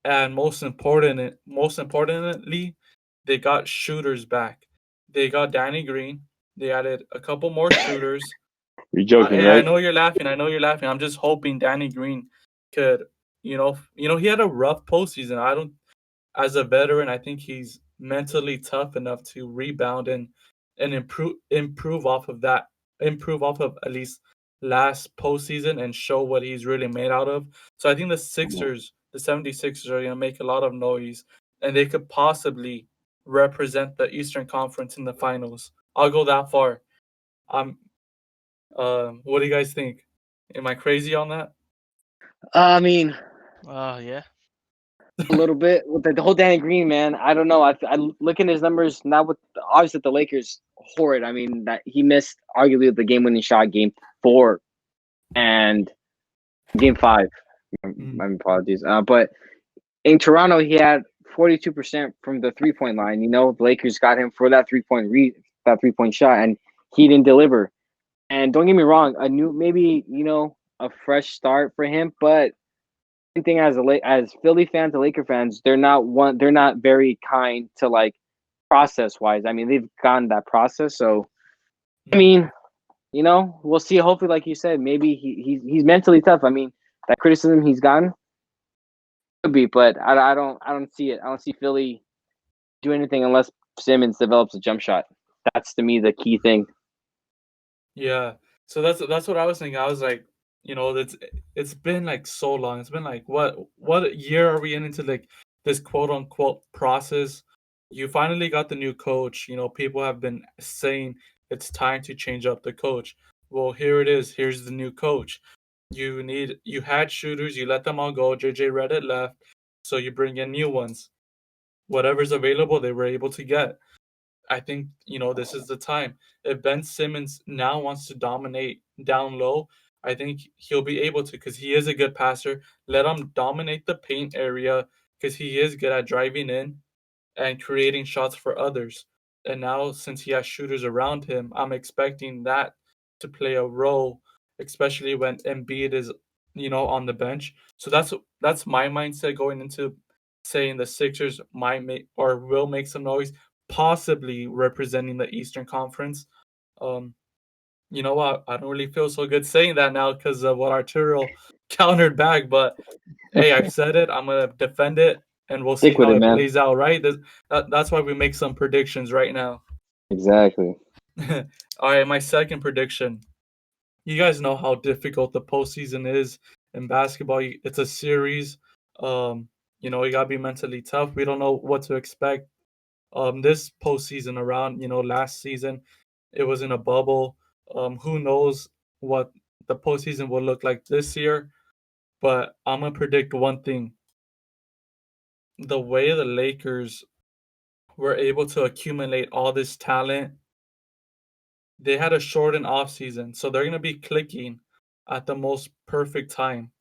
and most importantly, they got shooters back. They got Danny Green. They added a couple more shooters. You're joking, I right? know you're laughing. I know you're laughing. I'm just hoping Danny Green could, he had a rough postseason. I don't, as a veteran, I think he's mentally tough enough to rebound and improve off of that, improve off of at least last postseason and show what he's really made out of. So I think the 76ers are going to make a lot of noise and they could possibly represent the Eastern Conference in the finals. I'll go that far. I'm what do you guys think? Am I crazy on that? I mean, Yeah. a little bit with the whole Danny Green, man. I don't know. I look at his numbers now with obviously the Lakers horrid. I mean that he missed arguably the game-winning shot, game 4 and game 5. Mm, My apologies. But in Toronto, he had 42% from the 3-point line. The Lakers got him for that 3-point shot, and he didn't deliver. And don't get me wrong, a new maybe a fresh start for him, but same thing as Philly fans and Laker fans, they're not very kind to like process wise. I mean, they've gone that process, so I mm. mean, we'll see. Hopefully, like you said, maybe he's mentally tough. I mean, that criticism he's gotten could be, but I don't see it. I don't see Philly do anything unless Simmons develops a jump shot. That's to me the key thing. Yeah. So that's what I was thinking. I was like, it's been like so long. It's been like what year are we into like this quote unquote process? You finally got the new coach. People have been saying it's time to change up the coach. Well, here it is. Here's the new coach. You had shooters, you let them all go. JJ Redditt left, so you bring in new ones. Whatever's available, they were able to get. I think, this is the time. If Ben Simmons now wants to dominate down low, I think he'll be able to because he is a good passer. Let him dominate the paint area because he is good at driving in and creating shots for others. And now, since he has shooters around him, I'm expecting that to play a role, especially when Embiid is, on the bench. So that's my mindset going into saying the Sixers might make or will make some noise, possibly representing the Eastern Conference. Um, you know what? I don't really feel so good saying that now because of what Arturo countered back, but hey, I've said it. I'm gonna defend it, and we'll see Stick with how it, it man. plays out. Right? That's why we make some predictions right now. Exactly. All right, my second prediction. You guys know how difficult the postseason is in basketball. It's a series. You gotta be mentally tough. We don't know what to expect. This postseason around, last season, it was in a bubble. Who knows what the postseason will look like this year? But I'm gonna predict one thing: the way the Lakers were able to accumulate all this talent, they had a shortened off season, so they're gonna be clicking at the most perfect time,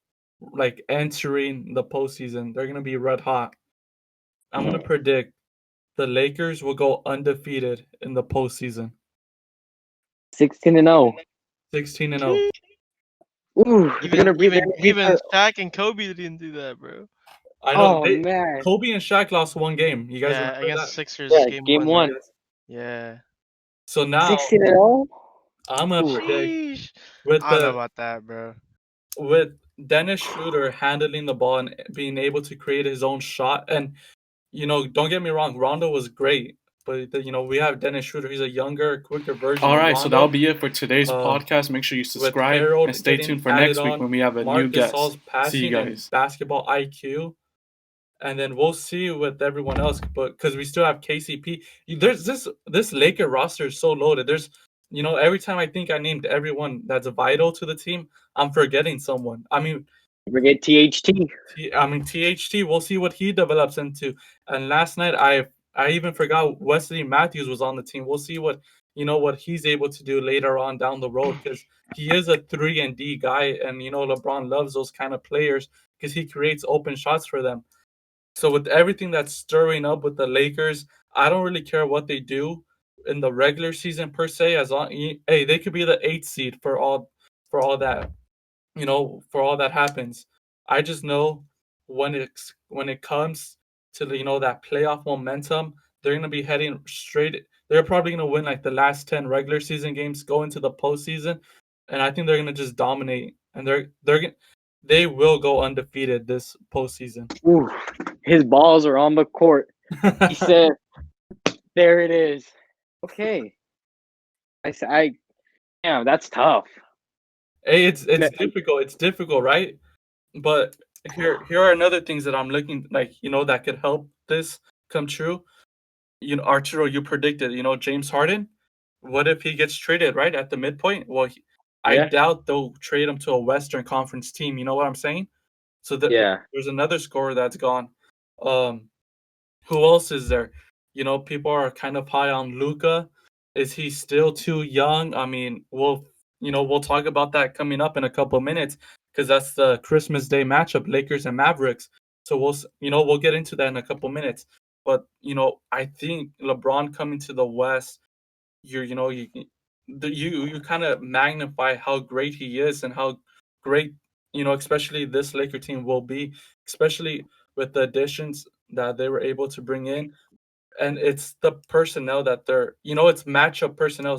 like entering the postseason. They're gonna be red hot. I'm gonna predict the Lakers will go undefeated in the postseason, 16-0. 16-0. Ooh, they're Even gonna breathe. They're even gonna beat even the. Shaq and Kobe didn't do that, bro. I know Oh man. Kobe and Shaq lost one game. You guys Yeah, remember against the that? Sixers, Yeah, game game one. one. Yeah. So now 16-0. I'm gonna Ooh. predict Sheesh. with I don't know the about that, bro. with Dennis Schroeder handling the ball and being able to create his own shot. And don't get me wrong, Rondo was great, but we have Dennis Schroeder. He's a younger, quicker version All of right, so that'll Rondo. be it for today's Um, podcast. Make sure you with subscribe and Harold stay getting tuned for added next week on, when we have a new Marc Gasol's guest. See you passing and guys. basketball IQ, and then we'll see with everyone else. But because we still have KCP, there's this Laker roster is so loaded. There's every time I think I named everyone that's vital to the team, I'm forgetting someone. I mean, Forget THT. THT. We'll see what he develops into. And last night, I even forgot Wesley Matthews was on the team. We'll see what he's able to do later on down the road because he is a 3 and D guy, and LeBron loves those kind of players because he creates open shots for them. So with everything that's stirring up with the Lakers, I don't really care what they do in the regular season per se. As long, hey, they could be the 8th seed for all that for all that happens. I just know when it comes to that playoff momentum, they're gonna be heading straight. They're probably gonna win like the last 10 regular season games, go into the postseason, and I think they're gonna just dominate. And they will go undefeated this postseason. Ooh, his balls are on the court. He said, "There it is." Okay. Yeah, that's tough. Hey, it's difficult. It's difficult, right? But here are another things that I'm looking like that could help this come true. Arturo, you predicted, James Harden. What if he gets traded right at the midpoint? Well, I Yeah, doubt they'll trade him to a Western Conference team. You know what I'm saying? So yeah. there's another scorer that's gone. Um, who else is there? People are kind of high on Luca. Is he still too young? I mean, we'll talk about that coming up in a couple of minutes because that's the Christmas Day matchup, Lakers and Mavericks. So we'll get into that in a couple minutes. But I think LeBron coming to the West, you kind of magnify how great he is and how great especially this Laker team will be, especially with the additions that they were able to bring in. And it's the personnel that it's matchup personnel.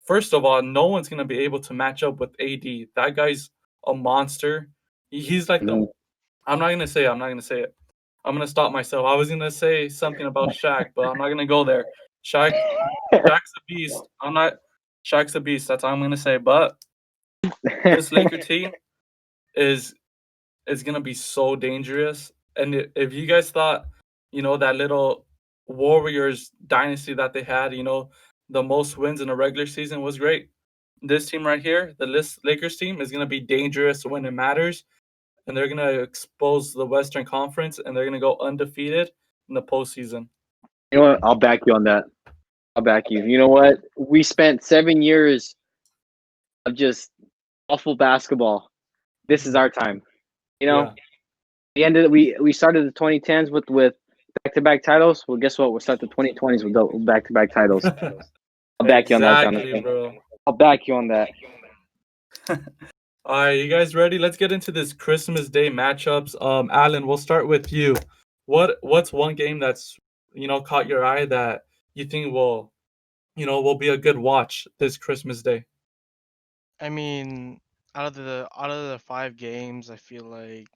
First of all, no one's gonna be able to match up with AD. That guy's a monster. He's like the. Mhm. I'm not gonna say it. I'm not gonna say it. I'm gonna stop myself. I was gonna say something about Shaq, but I'm not gonna go there. Shaq's a beast. I'm not. Shaq's a beast. That's all I'm gonna say. But this Laker team is gonna be so dangerous. And if you guys thought, that little Warriors dynasty that they had, the most wins in a regular season was great. this team right here, the Lakers team, is gonna be dangerous when it matters, and they're gonna expose the Western Conference, and they're gonna go undefeated in the postseason. You know what? I'll back you on that. I'll back you. You know what? We spent 7 years of just awful basketball. This is our time. You know, Yeah. the end of we started the 2010s with back-to-back titles. Well, guess what? We'll start the 2020s with back-to-back titles. I'll back you on that, Exactly, Jonathan. bro. I'll back you on that. All right, you guys ready? Let's get into this Christmas Day matchups. Alan, we'll start with you. What's one game that's caught your eye that you think will be a good watch this Christmas Day? I mean, out of the 5 games, I feel like,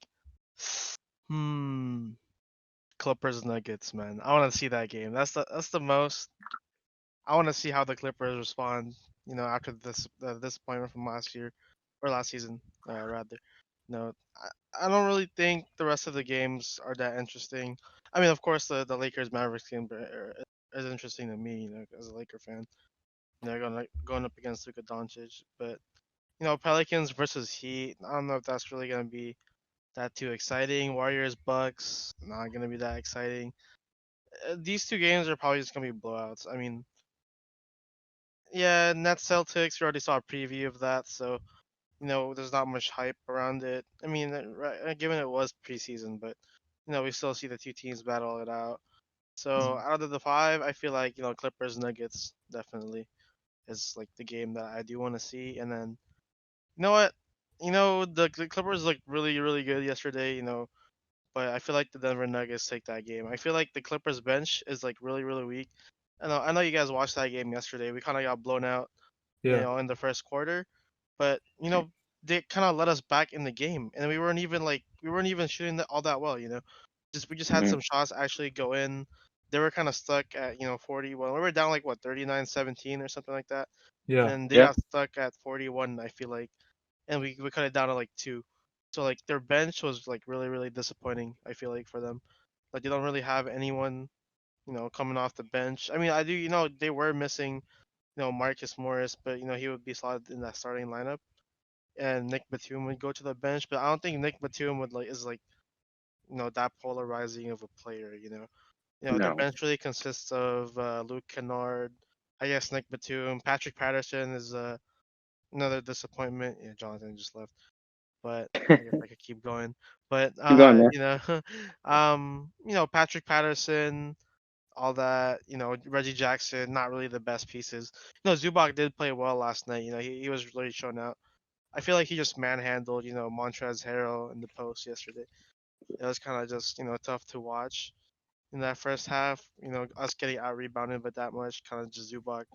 hmm, Clippers Nuggets, man. I want to see that game. That's the most. I want to see how the Clippers respond. After this disappointment from last year or last season, rather. No, I don't really think the rest of the games are that interesting. I mean, of course, the Lakers Mavericks game is interesting to me, as a Laker fan. Going up against Luka Doncic, but Pelicans versus Heat. I don't know if that's really gonna be that too exciting. Warriors Bucks, not gonna be that exciting. These 2 games are probably just gonna be blowouts. I mean, yeah, Nets Celtics. We already saw a preview of that, so there's not much hype around it. I mean, given it was preseason, but we still see the two teams battle it out. So out of the 5, I feel like Clippers Nuggets definitely is like the game that I do want to see. And then you know what, the Clippers looked really really good yesterday. But I feel like the Denver Nuggets take that game. I feel like the Clippers bench is like really really weak. I know you guys watched that game yesterday. We kind of got blown out, Yeah. in the first quarter, but they kind of let us back in the game, and we weren't even shooting all that well. We just had Mhm. some shots actually go in. They were kind of stuck at 41. We were down like what 39-17 or something like that, and Yeah. then they Yeah. got stuck at 41. I feel like, and we cut it down to like 2. So like their bench was like really really disappointing. I feel like for them, like they don't really have anyone coming off the bench. I mean, I do they were missing Marcus Morris, but he would be slotted in that starting lineup, and Nick Batum would go to the bench. But I don't think Nick Batum would is like that polarizing of a player. Their No. bench really consists of Luke Kennard, I guess Nick Batum, Patrick Patterson is another disappointment. Yeah, Jonathan just left, but I guess I could keep going. But Keep going, man. Patrick Patterson, all that, Reggie Jackson, not really the best pieces. Zubac did play well last night. He was really shown out. I feel like he just manhandled, Montrezl Harrell in the post yesterday. It was kind of just, tough to watch in that first half. Us getting out rebounded, but that much kind of just Zubac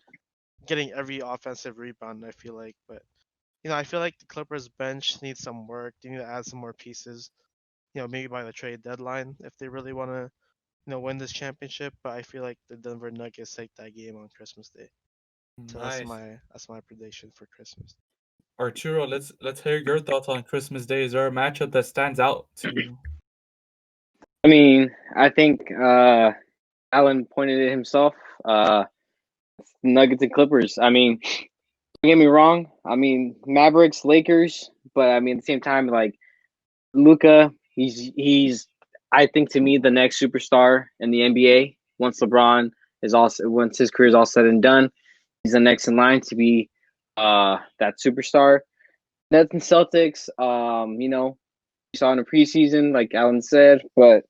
getting every offensive rebound. I feel like, but I feel like the Clippers bench needs some work. They need to add some more pieces. Maybe by the trade deadline if they really want to win this championship. But I feel like the Denver Nuggets take that game on Christmas Day. So that's Nice. my prediction for Christmas. Arturo, let's hear your thoughts on Christmas Day. Is there a matchup that stands out to you? I mean, I think Alan pointed it himself. Nuggets and Clippers. I mean, don't get me wrong. I mean, Mavericks, Lakers, but I mean at the same time, like Luka, he's I think to me the next superstar in the NBA. Once his career is all said and done, he's the next in line to be that superstar. Nets and Celtics, we saw in the preseason, like Alan said, but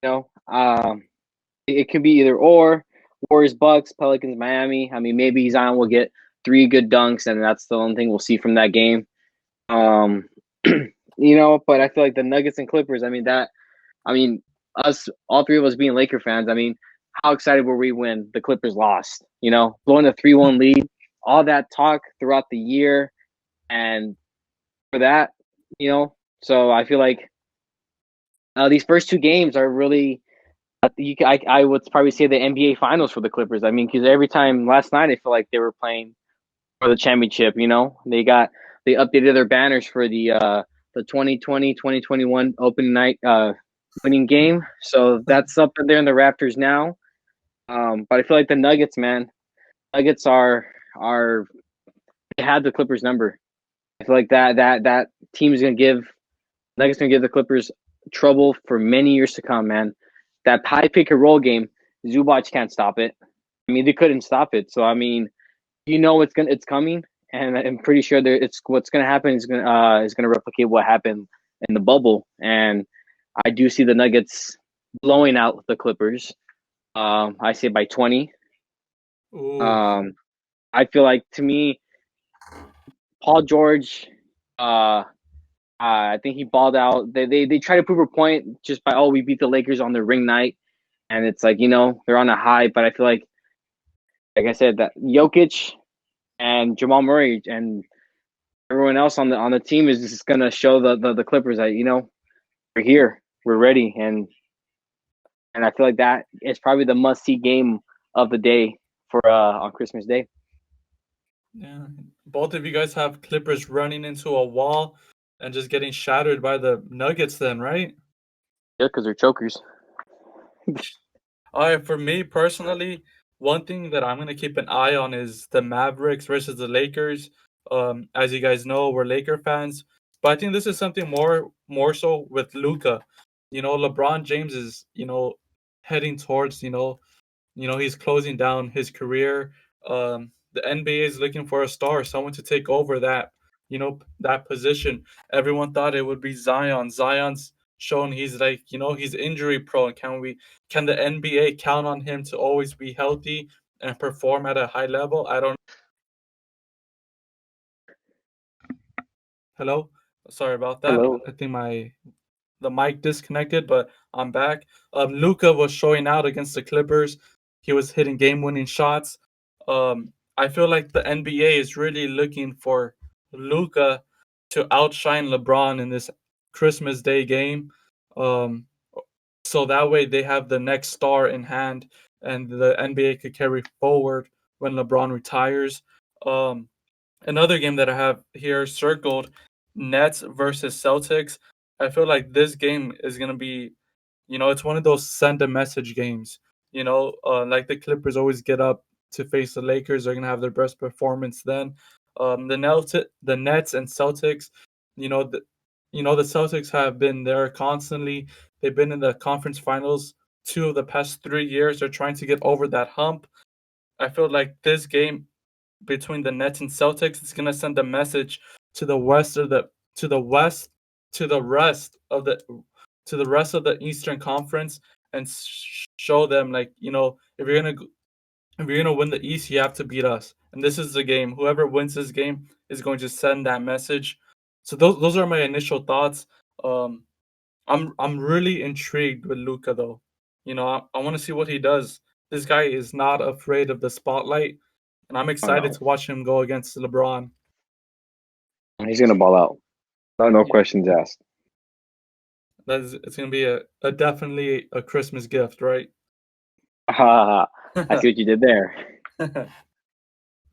you know, it could be either or. Warriors, Bucks, Pelicans, Miami. I mean, maybe Zion will get 3 good dunks, and that's the only thing we'll see from that game. Um, but I feel like the Nuggets and Clippers. I mean, us, all 3 of us being Laker fans. I mean, how excited were we when the Clippers lost? Blowing a 3-1 lead, all that talk throughout the year, and for that, So I feel like these first 2 games are really. I would probably say the NBA Finals for the Clippers. I mean, because every time last night, I feel like they were playing for the championship. They updated their banners for the 2020-2021 opening night winning game. So that's up there in the Raptors now. But I feel like the Nuggets, man, Nuggets are they had the Clippers number. I feel like that team is gonna give Nuggets gonna give the Clippers trouble for many years to come, man. That high pick and roll game, Zubac can't stop it. I mean, they couldn't stop it. So I mean, it's coming, and I'm pretty sure that it's what's gonna happen is gonna replicate what happened in the bubble. And I do see the Nuggets blowing out the Clippers. I say by 20. Ooh. I feel like, to me, Paul George, I think he balled out. They try to prove a point just by, we beat the Lakers on the ring night, and it's like, they're on a high. But I feel like I said, that Jokic and Jamal Murray and everyone else on the team is just gonna show the Clippers that, we're here, we're ready, and I feel like that is probably the must see game of the day for on Christmas Day. Yeah. Both of you guys have Clippers running into a wall and just getting shattered by the Nuggets then, right? Yeah, because they're chokers. All right, for me personally, one thing that I'm gonna keep an eye on is the Mavericks versus the Lakers. As you guys know, we're Laker fans, but I think this is something more so with Luca. LeBron James is heading towards he's closing down his career. The NBA is looking for a star, someone to take over that position. Everyone thought it would be Zion. Zion's shown he's he's injury prone. Can the NBA count on him to always be healthy and perform at a high level? I don't. Hello, sorry about that. Hello. I think the mic disconnected, but I'm back. Luca was showing out against the Clippers. He was hitting game-winning shots. I feel like the NBA is really looking for Luca to outshine LeBron in this Christmas Day game. Um, so that way they have the next star in hand, and the NBA could carry forward when LeBron retires. Um, Another game that I have here circled, Nets versus Celtics. I feel like this game is gonna be, it's one of those send a message games. Like the Clippers always get up to face the Lakers. They're gonna have their best performance then. The Nets and Celtics, you know, the, the Celtics have been there constantly. They've been in the conference finals 2 of the past 3 years. They're trying to get over that hump. I feel like this game between the Nets and Celtics is gonna send a message to the west of the to the west to the rest of the to the rest of the Eastern Conference and show them, like, if you're gonna win the East, you have to beat us. And this is the game. Whoever wins this game is going to send that message. So those are my initial thoughts. Um, I'm really intrigued with Luca though. I want to see what he does. This guy is not afraid of the spotlight, and I'm Oh excited no, to watch him go against LeBron. he's gonna ball out. No Yeah, questions asked. it's gonna be a definitely a Christmas gift, right? I see what you did there.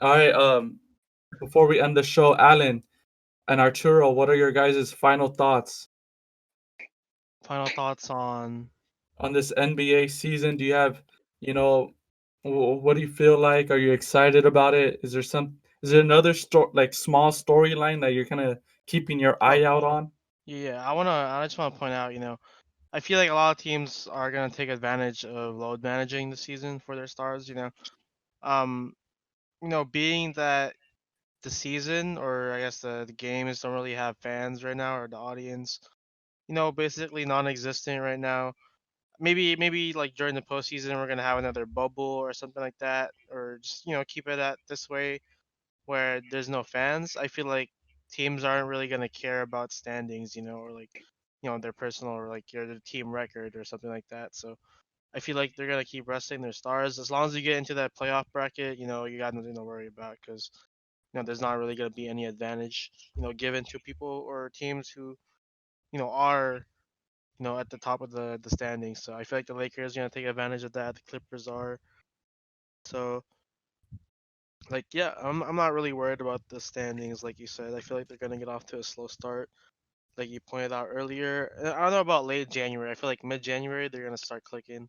All right. Before we end the show, Alan and Arturo, what are your guys' final thoughts Final thoughts on. on this NBA season? Do you have, you know, what do you feel like? Are you excited about it? Is there another like small storyline that you're kind of keeping your Oh, eye out on? yeah, I just wanna point out, I feel like a lot of teams are gonna take advantage of load managing the season for their stars. Um, being that the season, or I guess the games don't really have fans right now, or the audience, basically non-existent right now. Maybe like during the postseason we're gonna have another bubble or something like that, or just keep it at this way where there's no fans. I feel like teams aren't really gonna care about standings, or like their personal, or like their team record or something like that. So I feel like they're gonna keep resting their stars as long as you get into that playoff bracket. You got nothing to worry about because there's not really gonna be any advantage given to people or teams who are at the top of the standings. So I feel like the Lakers gonna take advantage of that. The Clippers are. So like yeah, I'm not really worried about the standings like you said. I feel like they're gonna get off to a slow start, like you pointed out earlier. I don't know about late January. I feel like mid-January they're gonna start clicking,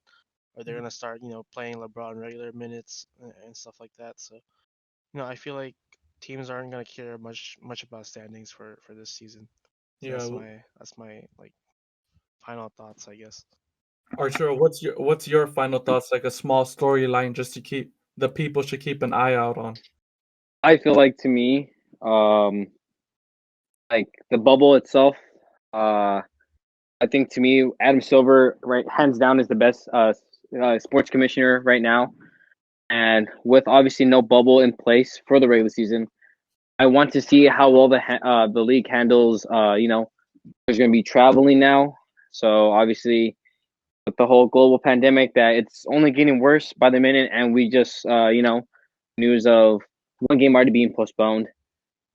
or they're gonna start playing LeBron regular minutes and stuff like that. So I feel like teams aren't gonna care much about standings for this season. So Yeah, that's my like final thoughts, I guess. Arturo, what's your final thoughts? Like a small storyline, just to keep the people should keep an eye out on. I feel like to me, um, like the bubble itself, uh, I think to me, Adam Silver, right, hands down, is the best sports commissioner right now. And with obviously no bubble in place for the regular season, I want to see how well the league handles. There's going to be traveling now, so obviously with the whole global pandemic, that it's only getting worse by the minute, and we just news of one game already being postponed.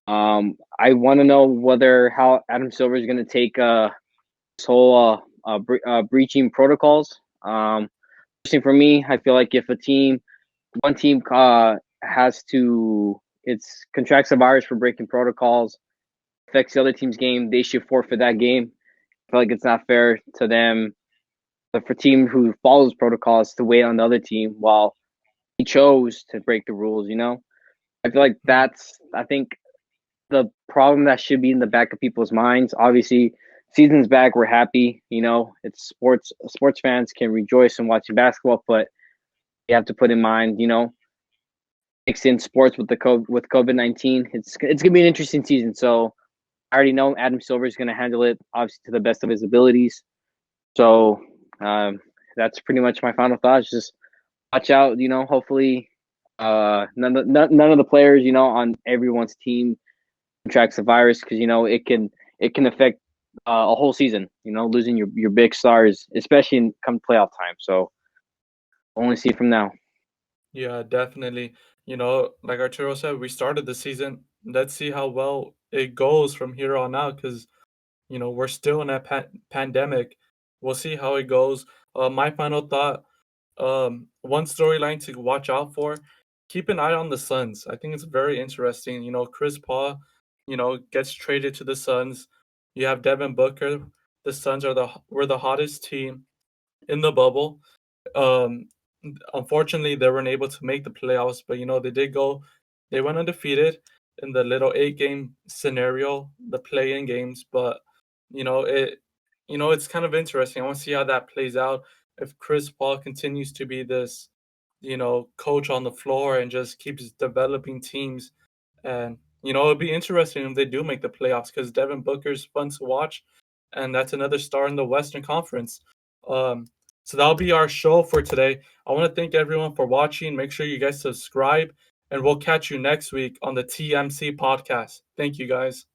I want to know whether how Adam Silver is going to take this whole breaching protocols. Personally, for me, I feel like if one team has to, it's contracts a virus for breaking protocols, affects the other team's game, they should forfeit that game. I feel like it's not fair to them, but for team who follows protocols to wait on the other team while he chose to break the rules. I feel like I think the problem that should be in the back of people's minds. Obviously, season's back. We're happy. It's sports. Sports fans can rejoice in watching basketball, but you have to put in mind, mix in sports with with COVID-19. It's gonna be an interesting season. So I already know Adam Silver is gonna handle it, obviously to the best of his abilities. So that's pretty much my final thoughts. Just watch out. Hopefully, none of the players, on everyone's team contracts the virus, because it can affect a whole season. Losing your big stars, especially in come playoff time. So only see from now. Yeah, definitely. Like Arturo said, we started the season. Let's see how well it goes from here on out, because we're still in a pandemic. We'll see how it goes. My final thought, one storyline to watch out for, keep an eye on the Suns. I think it's very interesting. Chris Paul, gets traded to the Suns. You have Devin Booker. The Suns were the hottest team in the bubble. Um, Unfortunately, they weren't able to make the playoffs, but they went undefeated in the little 8-game scenario, the play-in games. But it, it's kind of interesting. I want to see how that plays out. If Chris Paul continues to be this, coach on the floor and just keeps developing teams, and it'd be interesting if they do make the playoffs, because Devin Booker's fun to watch, and that's another star in the Western Conference. Um, so that'll be our show for today. I want to thank everyone for watching. Make sure you guys subscribe, and we'll catch you next week on the TMC podcast. Thank you, guys.